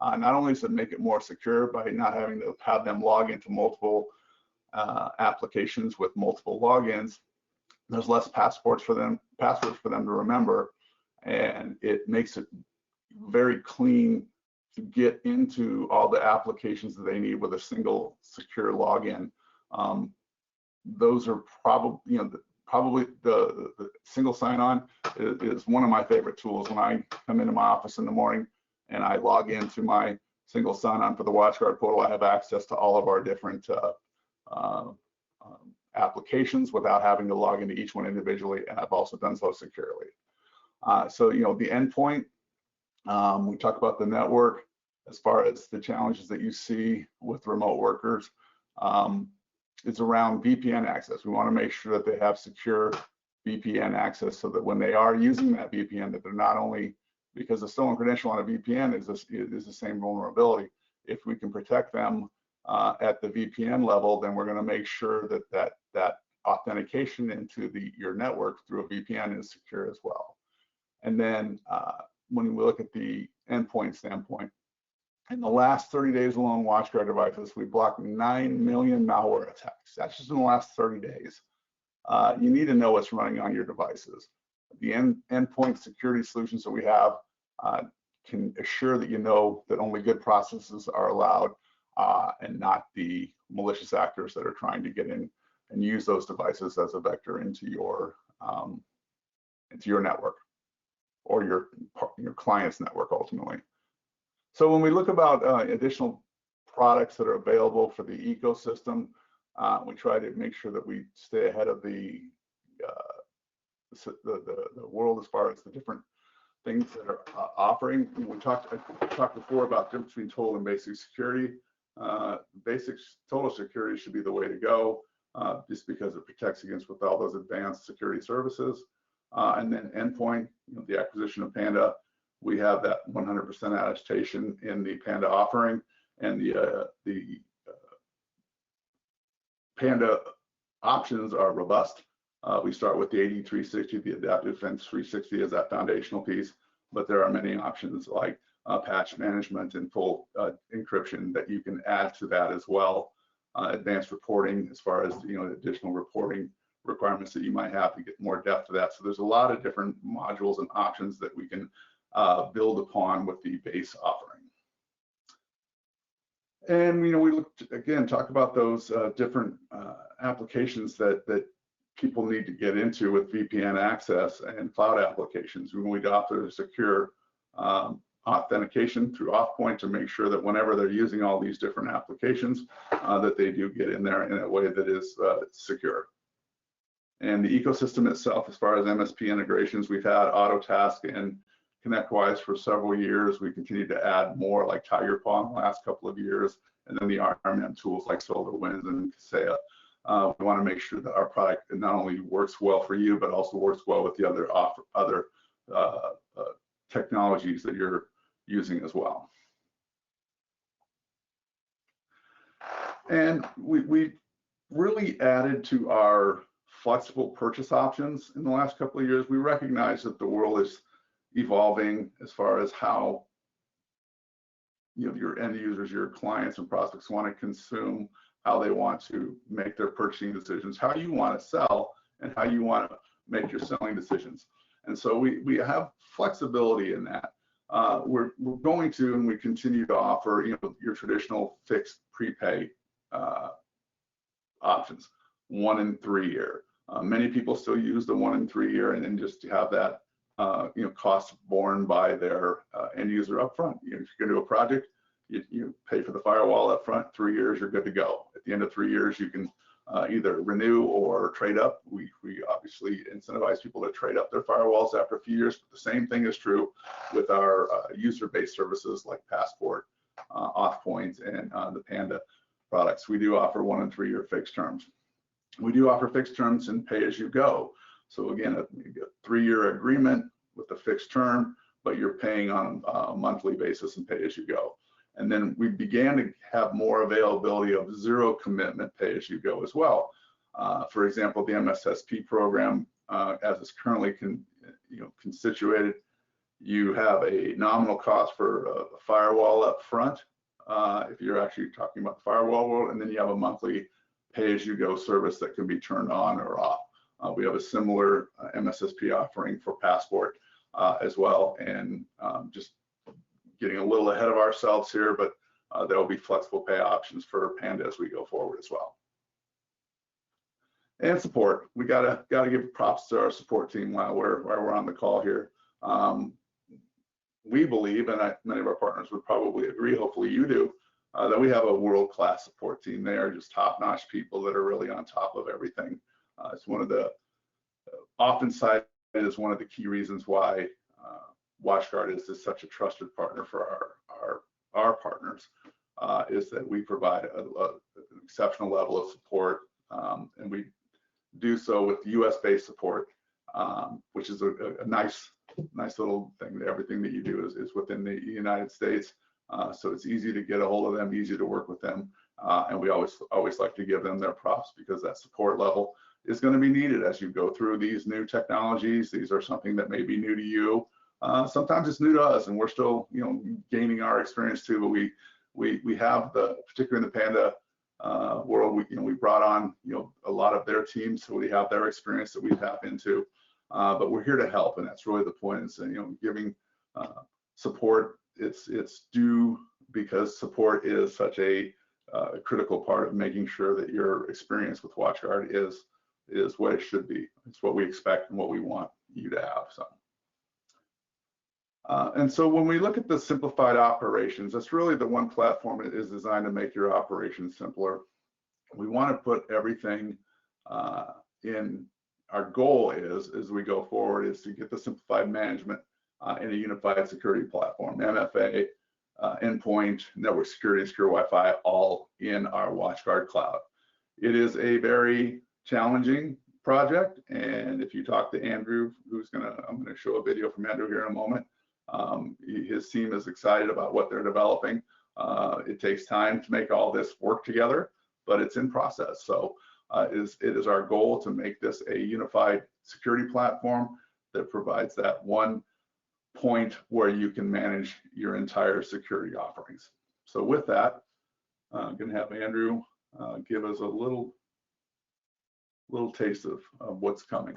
Not only does it make it more secure by not having to have them log into multiple applications with multiple logins, there's less passwords for them to remember, and it makes it very clean to get into all the applications that they need with a single secure login. Those are probably, the single sign-on is one of my favorite tools. When I come into my office in the morning and I log into my single sign-on for the WatchGuard portal, I have access to all of our different applications without having to log into each one individually, and I've also done so securely. So the endpoint, we talk about the network as far as the challenges that you see with remote workers. It's around VPN access. We want to make sure that they have secure VPN access so that when they are using that VPN, that they're not only, because a stolen credential on a VPN is the same vulnerability. If we can protect them at the VPN level, then we're going to make sure that that authentication into your network through a VPN is secure as well. And then when we look at the endpoint standpoint, in the last 30 days alone, WatchGuard devices, we blocked 9 million malware attacks. That's just in the last 30 days. You need to know what's running on your devices. The endpoint security solutions that we have can assure that you know that only good processes are allowed and not the malicious actors that are trying to get in and use those devices as a vector into your network or your client's network ultimately. So when we look about additional products that are available for the ecosystem, we try to make sure that we stay ahead of the world as far as the different things that are offering. I talked before about the difference between total and basic security. Total security should be the way to go, just because it protects against with all those advanced security services. And then endpoint, the acquisition of Panda, we have that 100% attestation in the Panda offering, and the Panda options are robust. We start with the AD360, the Adaptive Defense 360 as that foundational piece, but there are many options like patch management and full encryption that you can add to that as well. Advanced reporting as far as additional reporting requirements that you might have to get more depth to that. So there's a lot of different modules and options that we can build upon with the base offering. And we talk about those different applications that people need to get into with VPN access and cloud applications. We need to offer secure authentication through AuthPoint to make sure that whenever they're using all these different applications, that they do get in there in a way that is secure. And the ecosystem itself, as far as MSP integrations, we've had AutoTask and ConnectWise for several years. We continue to add more like TigerPaw in the last couple of years, and then the RMM tools like SolarWinds and Kaseya. We want to make sure that our product not only works well for you, but also works well with the other technologies that you're using as well. And we really added to our flexible purchase options in the last couple of years. We recognize that the world is evolving as far as how your end users, your clients and prospects want to consume, how they want to make their purchasing decisions, how you want to sell, and how you want to make your selling decisions. And so we have flexibility in that. We're going to, and we continue to offer, your traditional fixed prepay options, 1 and 3 year. Many people still use the 1 and 3 year, and then just to have that, cost borne by their end user upfront. If you're going to do a project, you pay for the firewall up front. 3 years, you're good to go. At the end of 3 years, you can either renew or trade up. We obviously incentivize people to trade up their firewalls after a few years, but the same thing is true with our user-based services like Passport, AuthPoint, and the Panda products. We do offer 1 and 3 year fixed terms. We do offer fixed terms and pay as you go. So again, a 3-year agreement with a fixed term, but you're paying on a monthly basis and pay as you go. And then we began to have more availability of zero commitment pay as you go as well. For example, the MSSP program, as it's currently constituted, you have a nominal cost for a firewall up front, if you're actually talking about the firewall world, and then you have a monthly pay-as-you-go service that can be turned on or off. We have a similar MSSP offering for Passport as well, and just getting a little ahead of ourselves here, but there will be flexible pay options for Panda as we go forward as well. And support, we gotta give props to our support team while we're on the call here. We believe, and many of our partners would probably agree, hopefully you do, that we have a world-class support team. They are just top-notch people that are really on top of everything. It's one of the, often cited as one of the key reasons why WatchGuard is such a trusted partner for our partners, is that we provide an exceptional level of support, and we do so with US-based support, which is a nice little thing. Everything that you do is within the United States, so it's easy to get a hold of them, easy to work with them, and we always like to give them their props, because that support level is going to be needed as you go through these new technologies. These are something that may be new to you. Sometimes it's new to us, and we're still gaining our experience too. But we have particularly in the Panda world, we brought on a lot of their teams, so we have their experience that we tap into. But we're here to help, and that's really the point. Is giving support. It's due, because support is such a critical part of making sure that your experience with WatchGuard is what it should be. It's what we expect and what we want you to have. So. And so when we look at the simplified operations, that's really the one platform that is designed to make your operations simpler. We want to put everything in. Our goal is, as we go forward, is to get the simplified management in a unified security platform, MFA, endpoint, network security, and secure Wi-Fi, all in our WatchGuard Cloud. It is a very challenging project, and if you talk to Andrew, I'm gonna show a video from Andrew here in a moment. His team is excited about what they're developing. It takes time to make all this work together, but it's in process. So it is our goal to make this a unified security platform that provides that one point where you can manage your entire security offerings. So with that, I'm going to have Andrew give us a little taste of what's coming.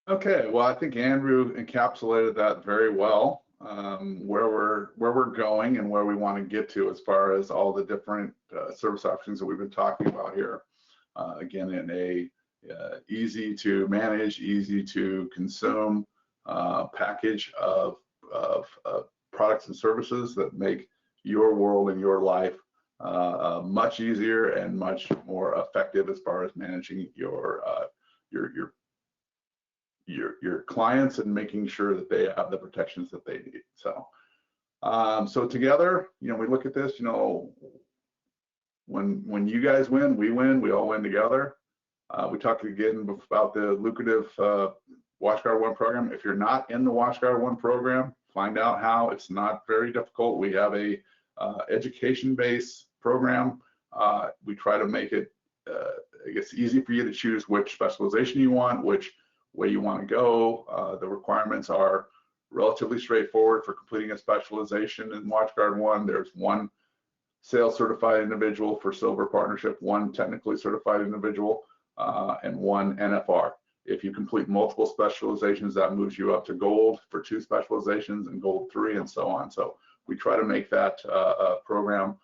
Okay, well, I think Andrew encapsulated that very well, where we're going and where we want to get to as far as all the different service options that we've been talking about here. Again, in a easy to manage, easy to consume package of products and services that make your world and your life much easier and much more effective as far as managing your clients and making sure that they have the protections that they need. So, so together, we look at this, when you guys win, we all win together. We talked again about the lucrative WatchGuard One program. If you're not in the WatchGuard One program, find out how. It's not very difficult. We have a education-based program. We try to make it, I guess, easy for you to choose which specialization you want, which way you want to go. The requirements are relatively straightforward for completing a specialization in WatchGuard One. There's one sales certified individual for silver partnership, one technically certified individual, and one NFR. If you complete multiple specializations, that moves you up to gold for 2 specializations and gold 3 and so on. So we try to make that program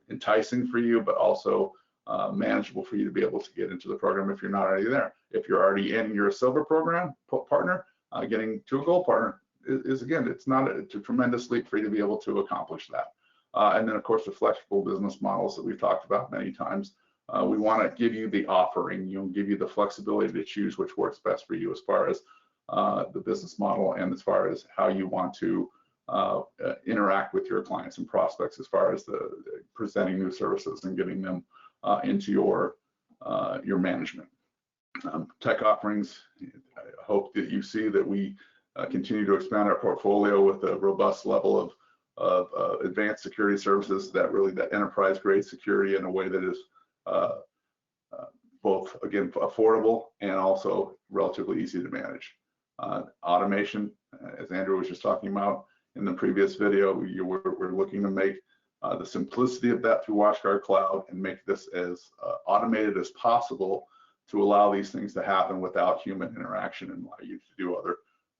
enticing for you, but also manageable for you to be able to get into the program if you're not already there. If you're already in, you're a silver program partner, getting to a gold partner is again, it's a tremendous leap for you to be able to accomplish that. And then of course the flexible business models that we've talked about many times. We want to give you the offering, give you the flexibility to choose which works best for you as far as the business model and as far as how you want to interact with your clients and prospects as far as the presenting new services and getting them into your management. Tech offerings, I hope that you see that we continue to expand our portfolio with a robust level of advanced security services that enterprise grade security in a way that is both, again, affordable and also relatively easy to manage. Automation, as Andrew was just talking about in the previous video, we're looking to make the simplicity of that through WatchGuard Cloud and make this as automated as possible to allow these things to happen without human interaction and allow you to do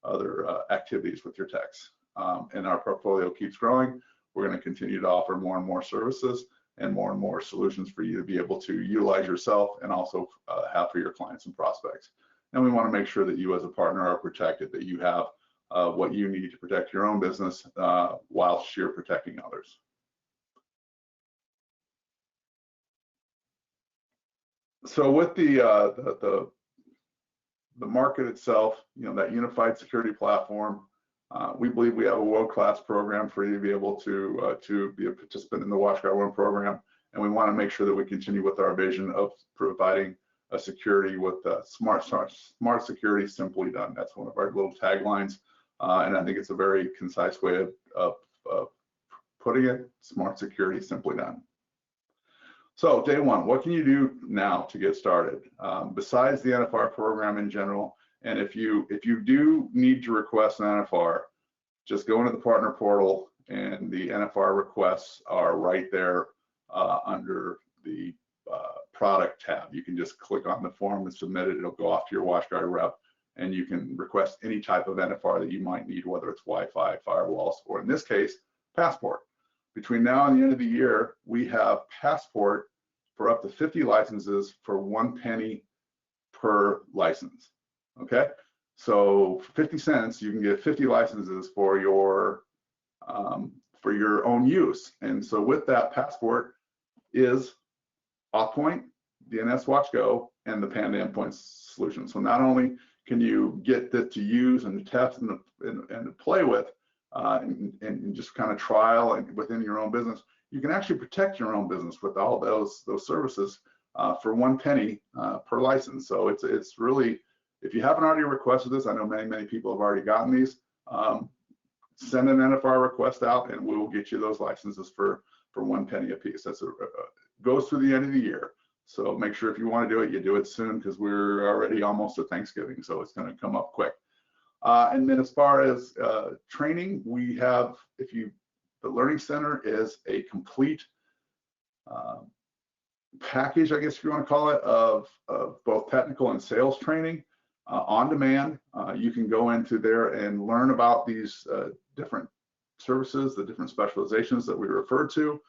other activities with your techs. And our portfolio keeps growing. We're going to continue to offer more and more services and more solutions for you to be able to utilize yourself and also have for your clients and prospects. And we want to make sure that you as a partner are protected, that you have what you need to protect your own business whilst you're protecting others. So with the market itself, that unified security platform, we believe we have a world-class program for you to be able to be a participant in the WatchGuard One program, and we want to make sure that we continue with our vision of providing a security with smart security simply done. That's one of our little taglines, and I think it's a very concise way of putting it: smart security simply done. So day one, what can you do now to get started? Besides the NFR program in general, and if you do need to request an NFR, just go into the partner portal and the NFR requests are right there under the product tab. You can just click on the form and submit it. It'll go off to your WatchGuard rep and you can request any type of NFR that you might need, whether it's Wi-Fi, firewalls, or in this case, Passport. Between now and the end of the year, we have Passport for up to 50 licenses for 1 penny per license. Okay, so for 50 cents, you can get 50 licenses for your own use. And so with that, Passport is Authpoint, DNS Watch Go, and the Panda Endpoint solution. So not only can you get that to use and to test and to play with, and just kind of trial and within your own business, you can actually protect your own business with all those services for 1 penny per license. So it's really, if you haven't already requested this, I know many people have already gotten these, send an NFR request out and we will get you those licenses for 1 penny a piece. That's goes through the end of the year. So make sure if you want to do it, you do it soon because we're already almost at Thanksgiving, so it's going to come up quick. And then as far as training, we have, the Learning Center is a complete package, I guess if you want to call it, of both technical and sales training. on demand. You can go into there and learn about these different services, the different specializations that we refer to.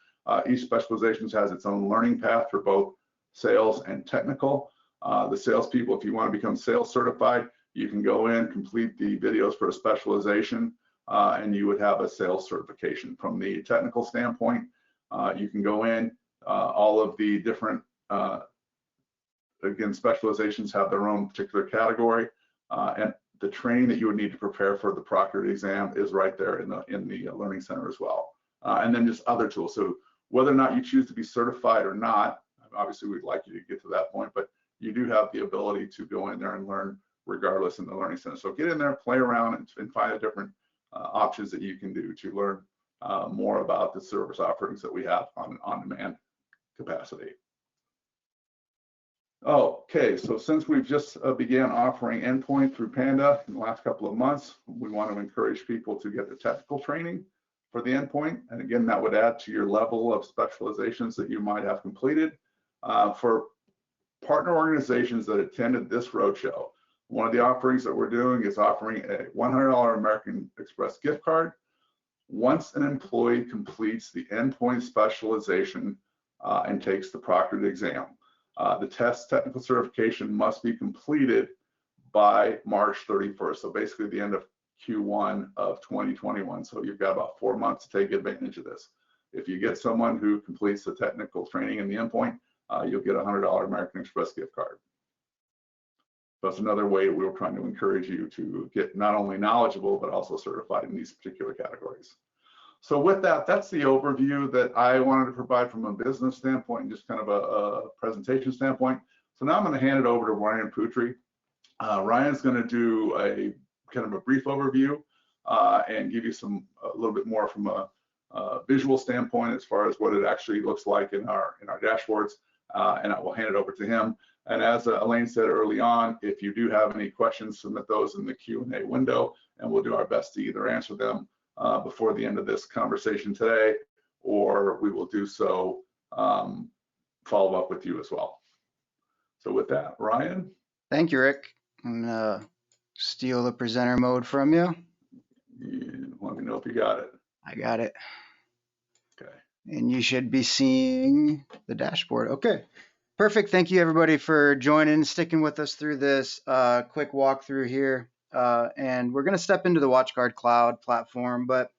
Each specialization has its own learning path for both sales and technical. The salespeople, if you want to become sales certified, you can go in, complete the videos for a specialization, and you would have a sales certification. From the technical standpoint, you can go in, all of the different, again, specializations have their own particular category, and the training that you would need to prepare for the proctored exam is right there in the Learning Center as well. And then just other tools. So whether or not you choose to be certified or not, obviously we'd like you to get to that point, but you do have the ability to go in there and learn regardless in the Learning Center. So get in there, play around, and find the different options that you can do to learn more about the service offerings that we have on demand capacity. Okay, so since we've just began offering Endpoint through Panda in the last couple of months, we want to encourage people to get the technical training for the Endpoint. And again, that would add to your level of specializations that you might have completed. For partner organizations that attended this roadshow, one of the offerings that we're doing is offering a $100 American Express gift card once an employee completes the Endpoint specialization and takes the proctored exam. The test technical certification must be completed by March 31st. So basically the end of Q1 of 2021. So you've got about 4 months to take advantage of this. If you get someone who completes the technical training in the Endpoint, you'll get a $100 American Express gift card. So that's another way we were trying to encourage you to get not only knowledgeable, but also certified in these particular categories. So with that, that's the overview that I wanted to provide from a business standpoint and just kind of a presentation standpoint. So now I'm going to hand it over to Ryan Putri. Ryan's going to do a kind of a brief overview and give you a little bit more from a visual standpoint as far as what it actually looks like in our dashboards, and I will hand it over to him. And as Elaine said early on, if you do have any questions, submit those in the Q&A window, and we'll do our best to either answer them before the end of this conversation today, or we will do so follow up with you as well. So with that, Ryan. Thank you, Rick. I'm gonna steal the presenter mode from you. Let me know if you got it. I got it. Okay. And you should be seeing the dashboard. Okay, perfect. Thank you everybody for joining, sticking with us through this quick walkthrough here. And we're gonna step into the WatchGuard Cloud platform, but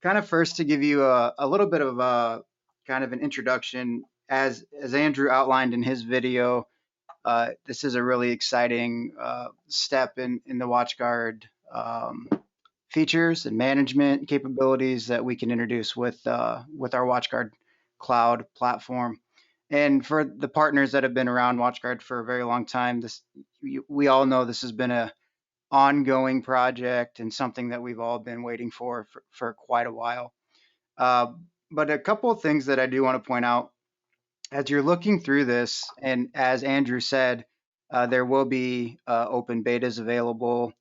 kind of first to give you a little bit of a kind of an introduction, as Andrew outlined in his video. This is a really exciting step in the WatchGuard features and management capabilities that we can introduce with our WatchGuard Cloud platform. And for the partners that have been around WatchGuard for a very long time, we all know this has been a ongoing project and something that we've all been waiting for quite a while. But a couple of things that I do want to point out as you're looking through this, and as Andrew said, there will be open betas available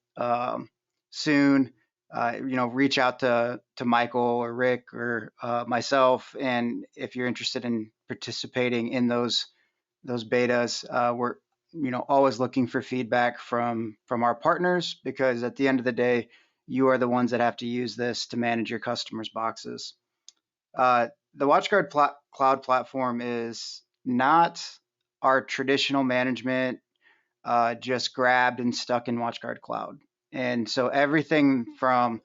soon. Reach out to Michael or Rick or myself, and if you're interested in participating in those betas, we're always looking for feedback from our partners, because at the end of the day, you are the ones that have to use this to manage your customers' boxes. The WatchGuard Cloud platform is not our traditional management just grabbed and stuck in WatchGuard Cloud. And so everything from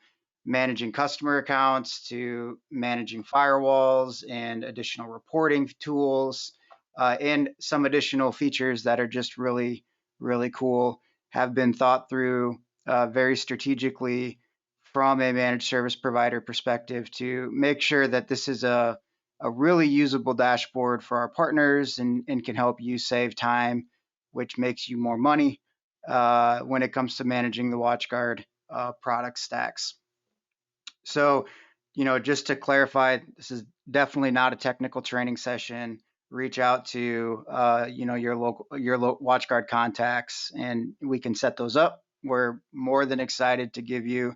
managing customer accounts to managing firewalls and additional reporting tools and some additional features that are just really, really cool have been thought through very strategically from a managed service provider perspective to make sure that this is a really usable dashboard for our partners and can help you save time, which makes you more money when it comes to managing the WatchGuard product stacks. So, just to clarify, this is definitely not a technical training session. Reach out to your local WatchGuard contacts, and we can set those up. We're more than excited to give you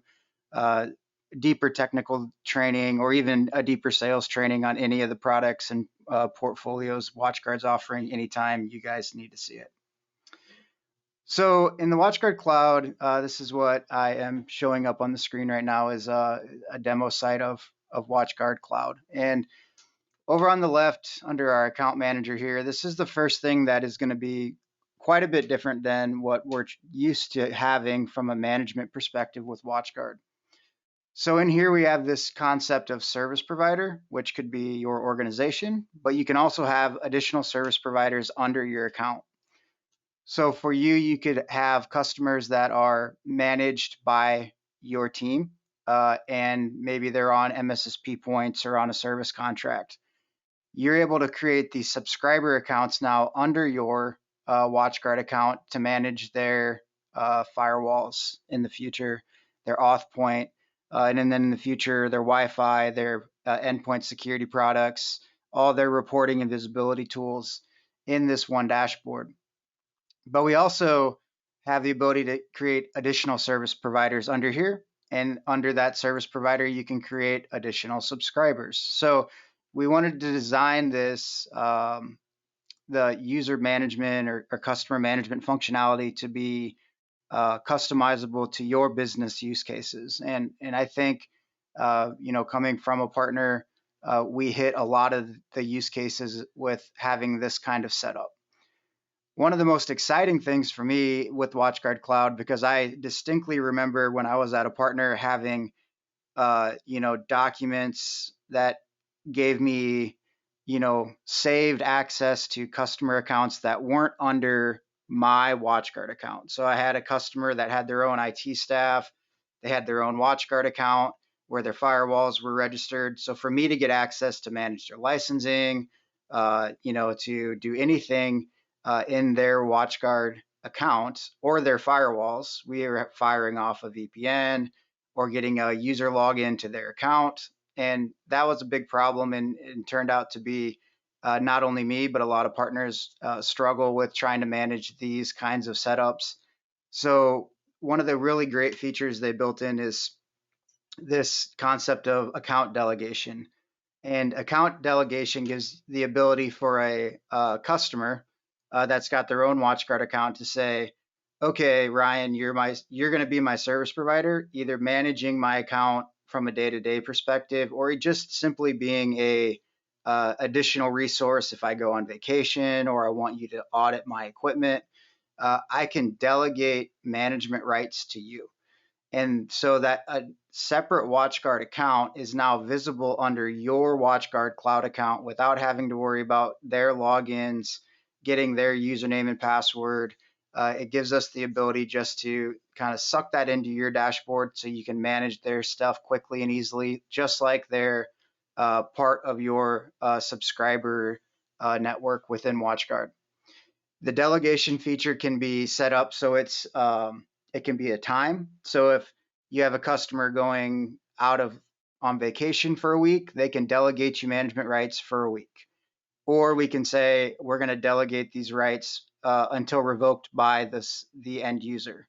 deeper technical training or even a deeper sales training on any of the products and portfolios WatchGuard's offering anytime you guys need to see it. So in the WatchGuard Cloud, this is what I am showing up on the screen right now is a demo site of WatchGuard Cloud. And over on the left under our account manager here, this is the first thing that is going to be quite a bit different than what we're used to having from a management perspective with WatchGuard. So in here we have this concept of service provider, which could be your organization, but you can also have additional service providers under your account. So for you, you could have customers that are managed by your team, and maybe they're on MSSP points or on a service contract. You're able to create these subscriber accounts now under your WatchGuard account to manage their firewalls in the future, their auth point, and then in the future, their Wi-Fi, their endpoint security products, all their reporting and visibility tools in this one dashboard. But we also have the ability to create additional service providers under here. And under that service provider, you can create additional subscribers. So we wanted to design this, the user management or customer management functionality to be customizable to your business use cases. And I think, coming from a partner, we hit a lot of the use cases with having this kind of setup. One of the most exciting things for me with WatchGuard Cloud, because I distinctly remember when I was at a partner having, documents that gave me, saved access to customer accounts that weren't under my WatchGuard account. So I had a customer that had their own IT staff, they had their own WatchGuard account where their firewalls were registered. So for me to get access to manage their licensing, to do anything in their WatchGuard account or their firewalls, we are firing off a VPN or getting a user login to their account. And that was a big problem and turned out to be not only me, but a lot of partners struggle with trying to manage these kinds of setups. So one of the really great features they built in is this concept of account delegation. And account delegation gives the ability for a customer that's got their own WatchGuard account to say, okay, Ryan, you're going to be my service provider, either managing my account from a day-to-day perspective, or just simply being a additional resource if I go on vacation or I want you to audit my equipment. I can delegate management rights to you. And so that a separate WatchGuard account is now visible under your WatchGuard Cloud account without having to worry about their logins, getting their username and password. It gives us the ability just to kind of suck that into your dashboard so you can manage their stuff quickly and easily, just like they're part of your subscriber network within WatchGuard. The delegation feature can be set up so it can be a time. So if you have a customer going out on vacation for a week, they can delegate you management rights for a week. Or we can say we're going to delegate these rights until revoked by the end user.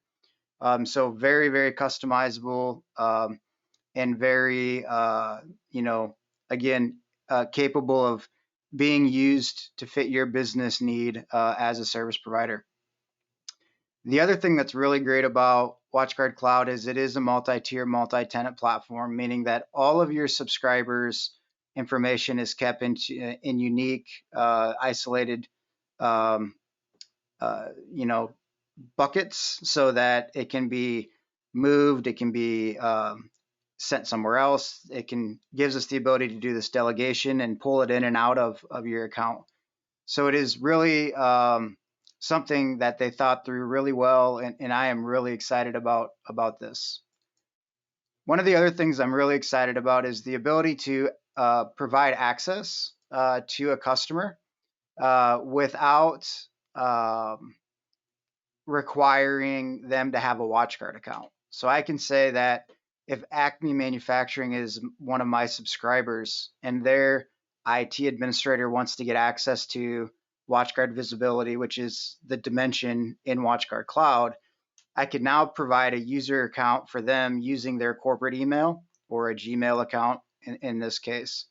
So very, very customizable and very, again, capable of being used to fit your business need as a service provider. The other thing that's really great about WatchGuard Cloud is it is a multi-tier, multi-tenant platform, meaning that all of your subscribers' information is kept in unique, isolated, um, uh, you know, buckets, so that it can be moved, it can be sent somewhere else. It gives us the ability to do this delegation and pull it in and out of your account. So it is really something that they thought through really well, and I am really excited about this. One of the other things I'm really excited about is the ability to provide access to a customer without requiring them to have a WatchGuard account. So I can say that if Acme Manufacturing is one of my subscribers and their IT administrator wants to get access to WatchGuard visibility, which is the dimension in WatchGuard Cloud, I could now provide a user account for them using their corporate email or a Gmail account in this case.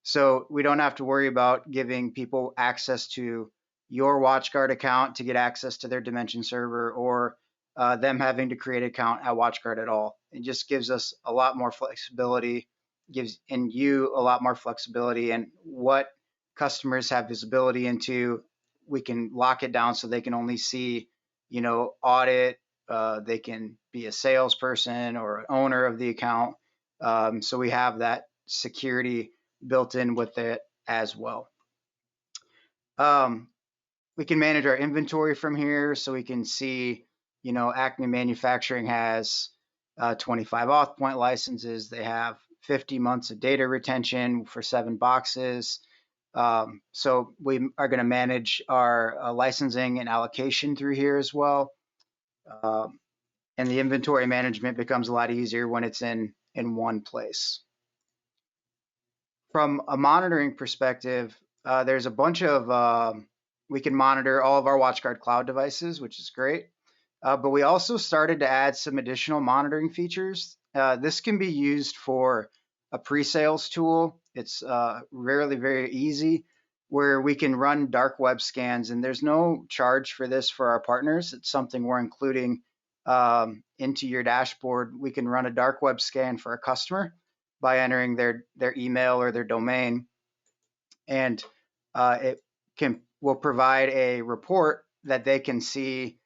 So we don't have to worry about giving people access to your WatchGuard account to get access to their Dimension server, or them having to create an account at WatchGuard at all. It just gives us a lot more flexibility, gives you a lot more flexibility, and what customers have visibility into, we can lock it down so they can only see, audit, they can be a salesperson or owner of the account. So we have that security built in with it as well. We can manage our inventory from here, so we can see, Acme Manufacturing has 25 auth point licenses. They have 50 months of data retention for 7 boxes. So we are going to manage our licensing and allocation through here as well. And the inventory management becomes a lot easier when it's in one place. From a monitoring perspective, there's a bunch of, we can monitor all of our WatchGuard Cloud devices, which is great. But we also started to add some additional monitoring features. This can be used for a pre-sales tool. It's really very easy, where we can run dark web scans, and there's no charge for this for our partners. It's something we're including into your dashboard. We can run a dark web scan for a customer by entering their email or their domain, and it will provide a report that they can see,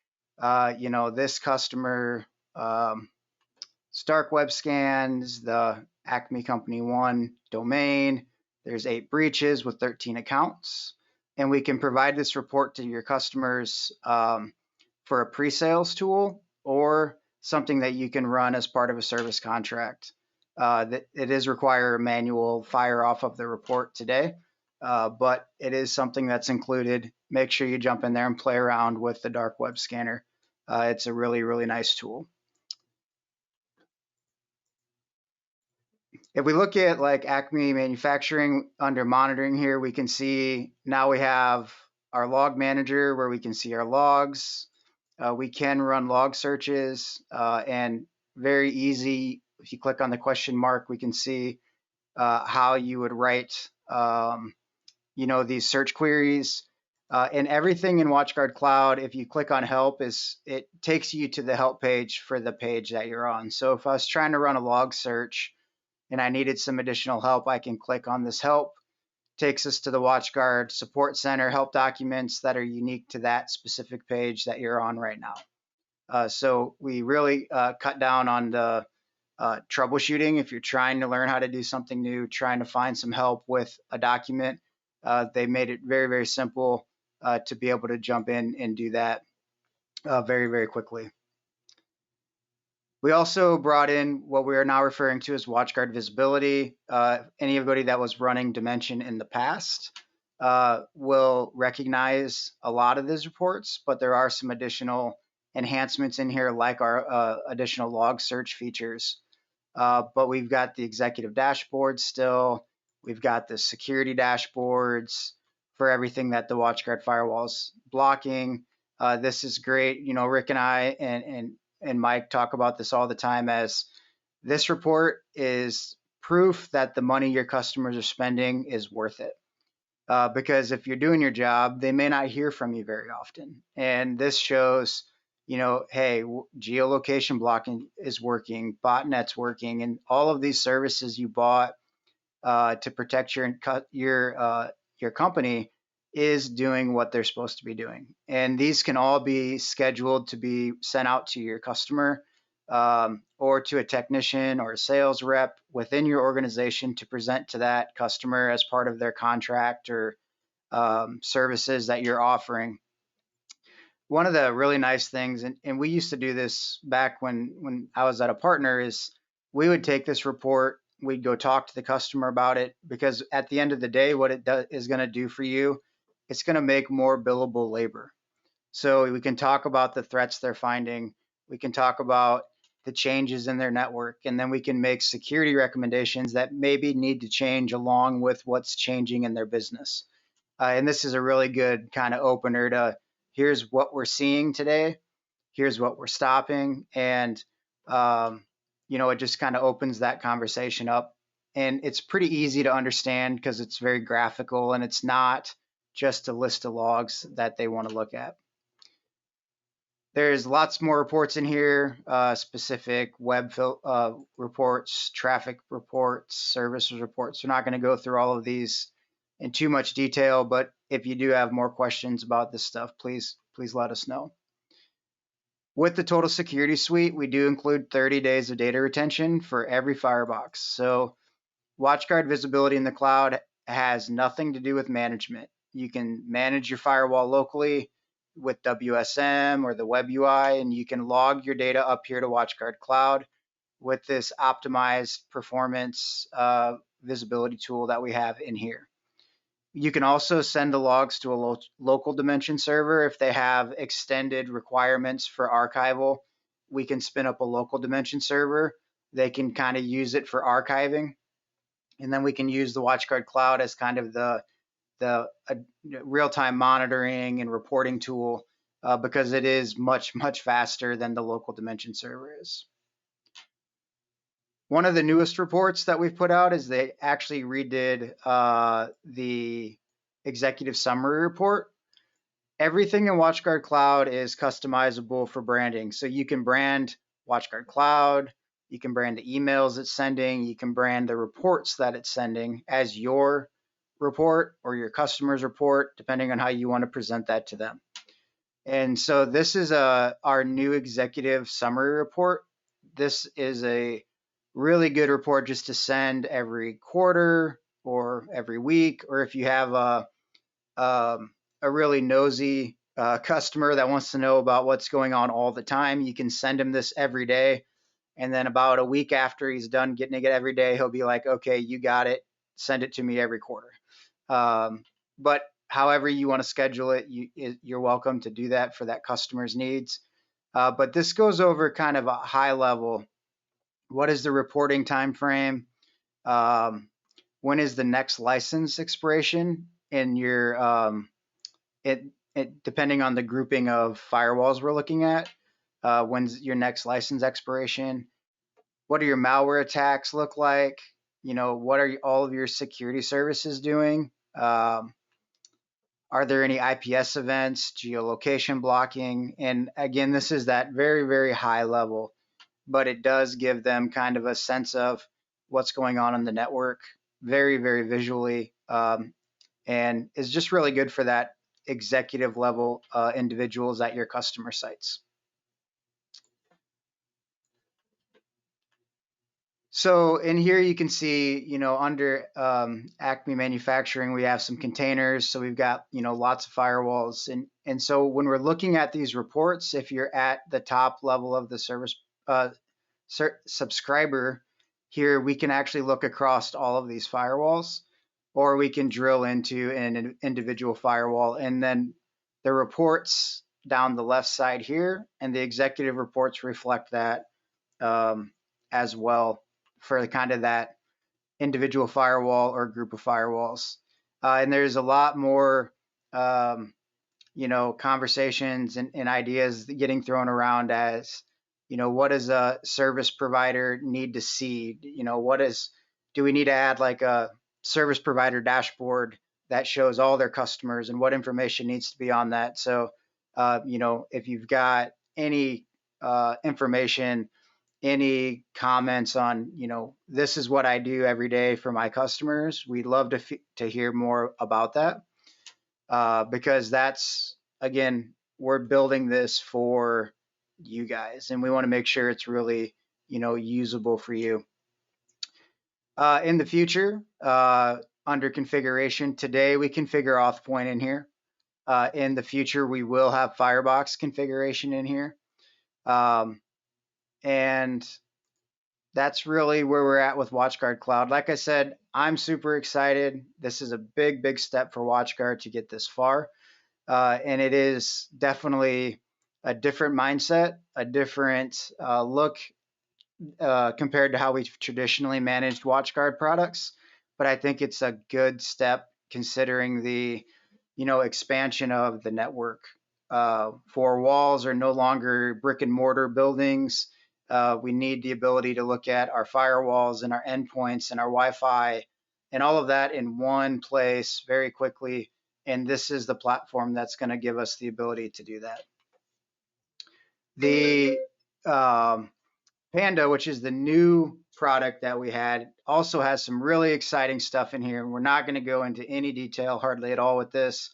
this customer dark web scans the Acme Company 1 domain. There's 8 breaches with 13 accounts, and we can provide this report to your customers for a pre-sales tool, or something that you can run as part of a service contract. That it is require a manual fire off of the report today, but it is something that's included. Make sure you jump in there and play around with the dark web scanner. It's a really, really nice tool. If we look at like Acme Manufacturing under monitoring here, we can see now we have our log manager where we can see our logs. We can run log searches, and very easy. If you click on the question mark, we can see how you would write, these search queries. And everything in WatchGuard Cloud, if you click on help, it takes you to the help page for the page that you're on. So if I was trying to run a log search and I needed some additional help, I can click on this help. Takes us to the WatchGuard Support Center help documents that are unique to that specific page that you're on right now. So we really cut down on the troubleshooting. If you're trying to learn how to do something new, trying to find some help with a document, they made it very, very simple to be able to jump in and do that very, very quickly. We also brought in what we are now referring to as WatchGuard Visibility. Anybody that was running Dimension in the past will recognize a lot of these reports, but there are some additional enhancements in here, like our additional log search features. But we've got the executive dashboard still. We've got the security dashboards for everything that the WatchGuard firewall's blocking. This is great. Rick and I and Mike talk about this all the time, as this report is proof that the money your customers are spending is worth it. Because if you're doing your job, they may not hear from you very often. And this shows, hey, geolocation blocking is working, botnet's working, and all of these services you bought to protect your company is doing what they're supposed to be doing. And these can all be scheduled to be sent out to your customer or to a technician or a sales rep within your organization to present to that customer as part of their contract or services that you're offering. One of the really nice things, and we used to do this back when I was at a partner, is we would take this report, we'd go talk to the customer about it, because at the end of the day, what it is going to do for you, it's going to make more billable labor. So we can talk about the threats they're finding. We can talk about the changes in their network, and then we can make security recommendations that maybe need to change along with what's changing in their business. And this is a really good kind of opener to, here's what we're seeing today, here's what we're stopping, and it just kind of opens that conversation up. And it's pretty easy to understand because it's very graphical, and it's not just a list of logs that they want to look at. There's lots more reports in here, specific web reports, traffic reports, services reports. We're not going to go through all of these in too much detail, but if you do have more questions about this stuff, please let us know. With the Total Security Suite, we do include 30 days of data retention for every firebox. So WatchGuard visibility in the cloud has nothing to do with management. You can manage your firewall locally with WSM or the web UI, and you can log your data up here to WatchGuard Cloud with this optimized performance visibility tool that we have in here. You can also send the logs to a local dimension server if they have extended requirements for archival. We can spin up a local dimension server. They can kind of use it for archiving, and then we can use the WatchGuard Cloud as kind of the real-time monitoring and reporting tool because it is much faster than the local dimension server is. One of the newest reports that we've put out is they actually redid the executive summary report. Everything in WatchGuard Cloud is customizable for branding. So you can brand WatchGuard Cloud, you can brand the emails it's sending, you can brand the reports that it's sending as your report or your customer's report, depending on how you want to present that to them. And so this is our new executive summary report. This is a really good report just to send every quarter or every week, or if you have a really nosy customer that wants to know about what's going on all the time, you can send him this every day. And then about a week after he's done getting it every day, he'll be like, okay, you got it. Send it to me every quarter. But however you want to schedule it, you're welcome to do that for that customer's needs. But this goes over kind of a high level. What is the reporting time frame? When is the next license expiration in your, depending on the grouping of firewalls we're looking at, when's your next license expiration? What do your malware attacks look like? You know, what are all of your security services doing? Are there any IPS events, geolocation blocking? And again, this is that very high level, but it does give them kind of a sense of what's going on the network, very visually, and is just really good for that executive level individuals at your customer sites. So in here you can see, you know, under Acme Manufacturing, we have some containers. So we've got, you know, lots of firewalls. And so when we're looking at these reports, if you're at the top level of the service subscriber here, we can actually look across all of these firewalls, or we can drill into an individual firewall. And then the reports down the left side here and the executive reports reflect that as well, for kind of that individual firewall or group of firewalls. And there's a lot more, you know, conversations and ideas getting thrown around as, you know, what does a service provider need to see? You know, do we need to add like a service provider dashboard that shows all their customers and what information needs to be on that? So, you know, if you've got any information, any comments on, you know, this is what I do every day for my customers, we'd love to hear more about that, because that's, again, we're building this for you guys, and we want to make sure it's really, you know, usable for you. In the future, under configuration, today we configure AuthPoint in here. In the future, we will have Firebox configuration in here. And that's really where we're at with WatchGuard Cloud. Like I said, I'm super excited. This is a big step for WatchGuard to get this far. And it is definitely a different mindset, a different look compared to how we've traditionally managed WatchGuard products. But I think it's a good step considering the, you know, expansion of the network. Four walls are no longer brick and mortar buildings. We need the ability to look at our firewalls and our endpoints and our Wi-Fi and all of that in one place very quickly And this is the platform that's going to give us the ability to do that. The Panda, which is the new product that we had, also has some really exciting stuff in here. We're not going to go into any detail hardly at all with this,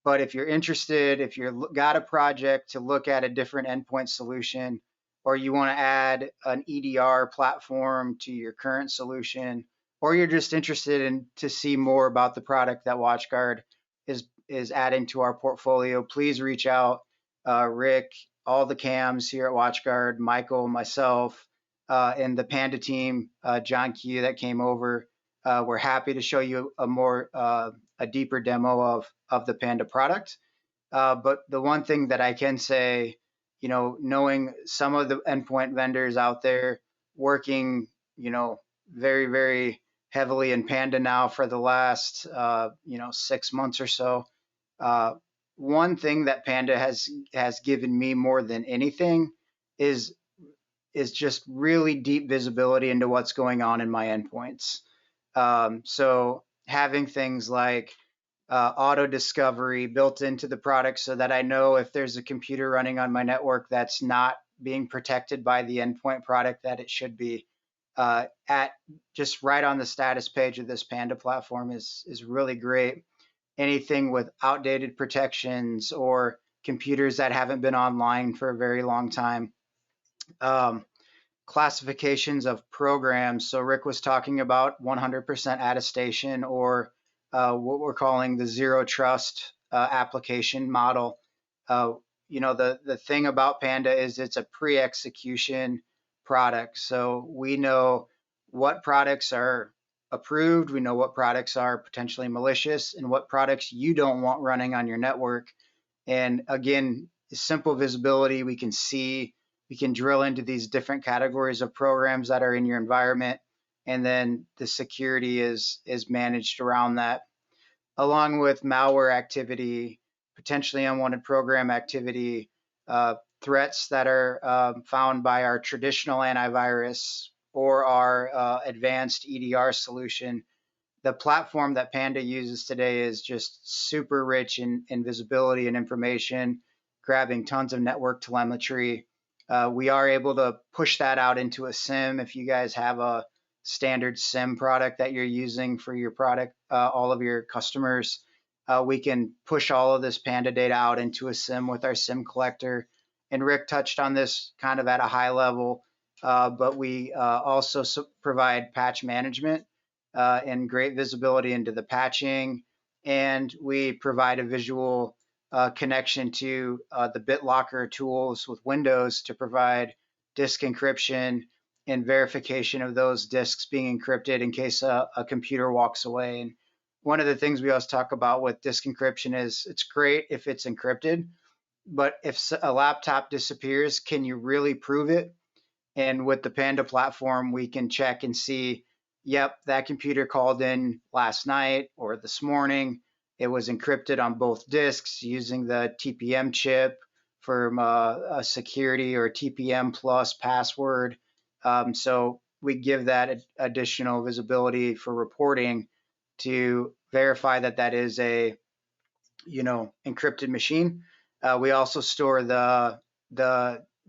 but if you're interested, if you've got a project to look at a different endpoint solution, or you want to add an EDR platform to your current solution, or you're just interested in to see more about the product that WatchGuard is adding to our portfolio, please reach out. Rick, all the cams here at WatchGuard, Michael, myself, and the Panda team, John Q that came over. We're happy to show you a deeper demo of the Panda product. But the one thing that I can say, knowing some of the endpoint vendors out there working, very, very heavily in Panda now for the last, 6 months or so. One thing that Panda has given me more than anything is just really deep visibility into what's going on in my endpoints. So having things like auto discovery built into the product so that I know if there's a computer running on my network that's not being protected by the endpoint product that it should be, at just right on the status page of this Panda platform is really great. Anything with outdated protections or computers that haven't been online for a very long time. Classifications of programs. So Rick was talking about 100% attestation, or what we're calling the zero trust application model. The thing about Panda is it's a pre-execution product. So we know what products are approved, we know what products are potentially malicious, and what products you don't want running on your network. And again, simple visibility, we can drill into these different categories of programs that are in your environment, and then the security is managed around that, along with malware activity, potentially unwanted program activity, threats that are found by our traditional antivirus or our advanced EDR solution. The platform that Panda uses today is just super rich in visibility and information, grabbing tons of network telemetry. We are able to push that out into a SIM. If you guys have a standard SIM product that you're using for your product, all of your customers, we can push all of this Panda data out into a SIM with our SIM collector. And Rick touched on this kind of at a high level, but we also provide patch management and great visibility into the patching. And we provide a visual connection to the BitLocker tools with Windows to provide disk encryption and verification of those disks being encrypted in case a computer walks away. And one of the things we always talk about with disk encryption is it's great if it's encrypted, but if a laptop disappears, can you really prove it? And with the Panda platform, we can check and see, yep, that computer called in last night or this morning. It was encrypted on both disks using the TPM chip from a security or TPM plus password. So we give that additional visibility for reporting to verify that that is a encrypted machine. We also store the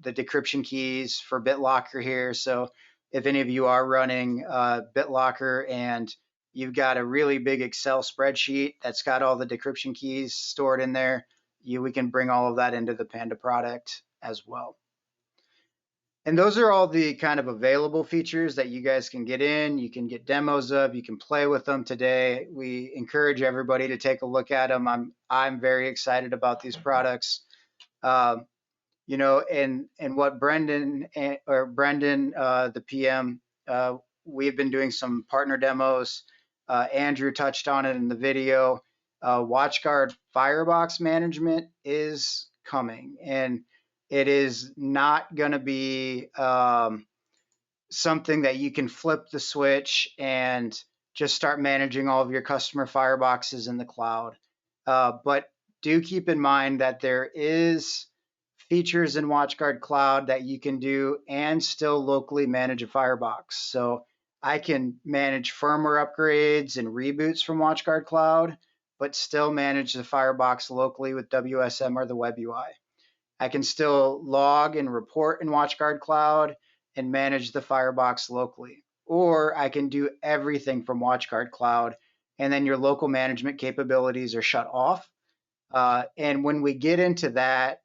decryption keys for BitLocker here. So if any of you are running BitLocker and you've got a really big Excel spreadsheet that's got all the decryption keys stored in there, we can bring all of that into the Panda product as well. And those are all the kind of available features that you guys can get in. You can get demos of, you can play with them today. We encourage everybody to take a look at them. I'm very excited about these products. And what Brendan, the PM, we've been doing some partner demos. Andrew touched on it in the video. WatchGuard Firebox management is coming, and it is not going to be something that you can flip the switch and just start managing all of your customer fireboxes in the cloud. But do keep in mind that there is features in WatchGuard Cloud that you can do and still locally manage a firebox. So I can manage firmware upgrades and reboots from WatchGuard Cloud, but still manage the firebox locally with WSM or the web UI. I can still log and report in WatchGuard Cloud and manage the firebox locally. Or I can do everything from WatchGuard Cloud, and then your local management capabilities are shut off. And when we get into that,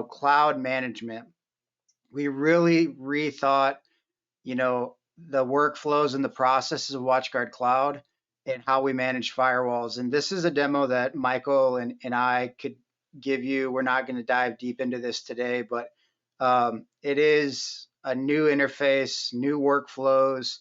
cloud management, we really rethought, the workflows and the processes of WatchGuard Cloud and how we manage firewalls. And this is a demo that Michael and I could give you. We're not going to dive deep into this today, but it is a new interface, new workflows,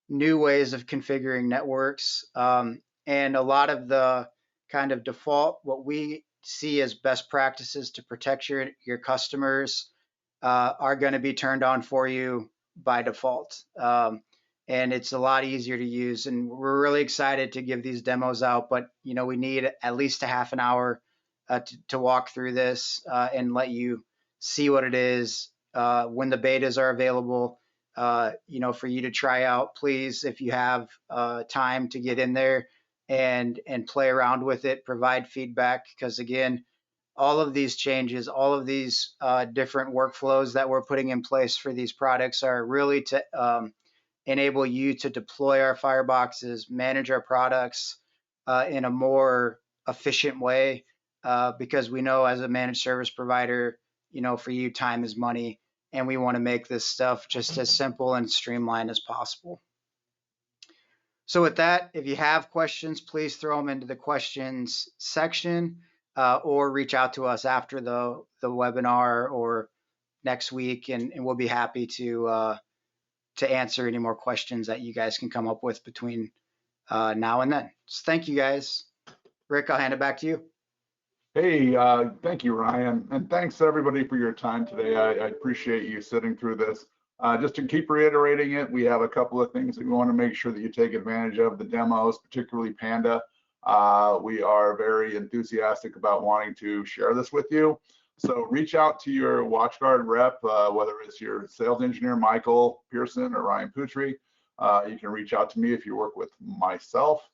new ways of configuring networks, and a lot of the kind of default, what we see as best practices to protect your customers are going to be turned on for you by default. And it's a lot easier to use. And we're really excited to give these demos out, but we need at least a half an hour to walk through this and let you see what it is. When the betas are available, for you to try out, please, if you have time to get in there and play around with it, provide feedback, because again, all of these changes, all of these different workflows that we're putting in place for these products are really to enable you to deploy our fireboxes, manage our products in a more efficient way, because we know as a managed service provider, for you, time is money, and we want to make this stuff just as simple and streamlined as possible. So with that, if you have questions, please throw them into the questions section or reach out to us after the webinar or next week, and we'll be happy to answer any more questions that you guys can come up with between now and then. So thank you guys. Rick, I'll hand it back to you. Hey, thank you, Ryan. And thanks everybody for your time today. I appreciate you sitting through this. Just to keep reiterating it, we have a couple of things that we want to make sure that you take advantage of. The demos, particularly Panda. We are very enthusiastic about wanting to share this with you. So reach out to your WatchGuard rep, whether it's your sales engineer, Michael Pearson or Ryan Putri. You can reach out to me if you work with myself,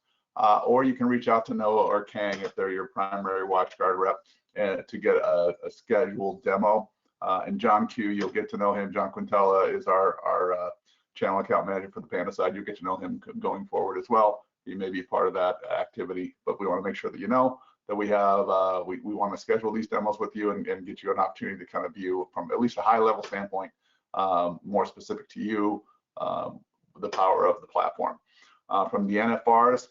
or you can reach out to Noah or Kang if they're your primary WatchGuard rep to get a scheduled demo. And John Q, you'll get to know him. John Quintella is our channel account manager for the Panda side. You'll get to know him going forward as well. He may be part of that activity, but we want to make sure that you know that we have, we want to schedule these demos with you and get you an opportunity to kind of view from at least a high level standpoint, more specific to you, the power of the platform. From the NFRs,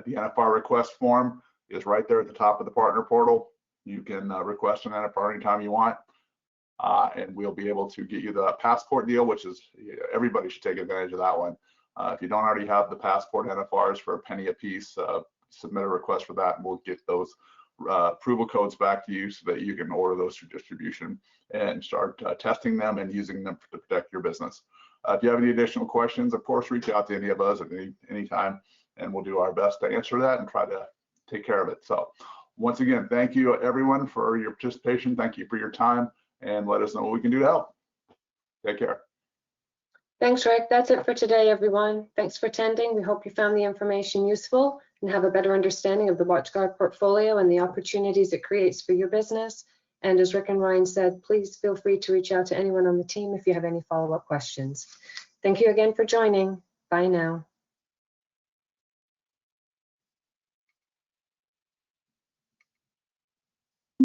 the NFR request form is right there at the top of the partner portal. You can request an NFR anytime you want. And we'll be able to get you the passport deal, which is, everybody should take advantage of that one. If you don't already have the passport NFRs for a penny a piece, submit a request for that and we'll get those approval codes back to you so that you can order those through distribution and start testing them and using them to protect your business. If you have any additional questions, of course, reach out to any of us at any time and we'll do our best to answer that and try to take care of it. So once again, thank you everyone for your participation. Thank you for your time. And let us know what we can do to help. Take care. Thanks, Rick. That's it for today, everyone. Thanks for attending. We hope you found the information useful and have a better understanding of the WatchGuard portfolio and the opportunities it creates for your business. And as Rick and Ryan said, please feel free to reach out to anyone on the team if you have any follow-up questions. Thank you again for joining. Bye now.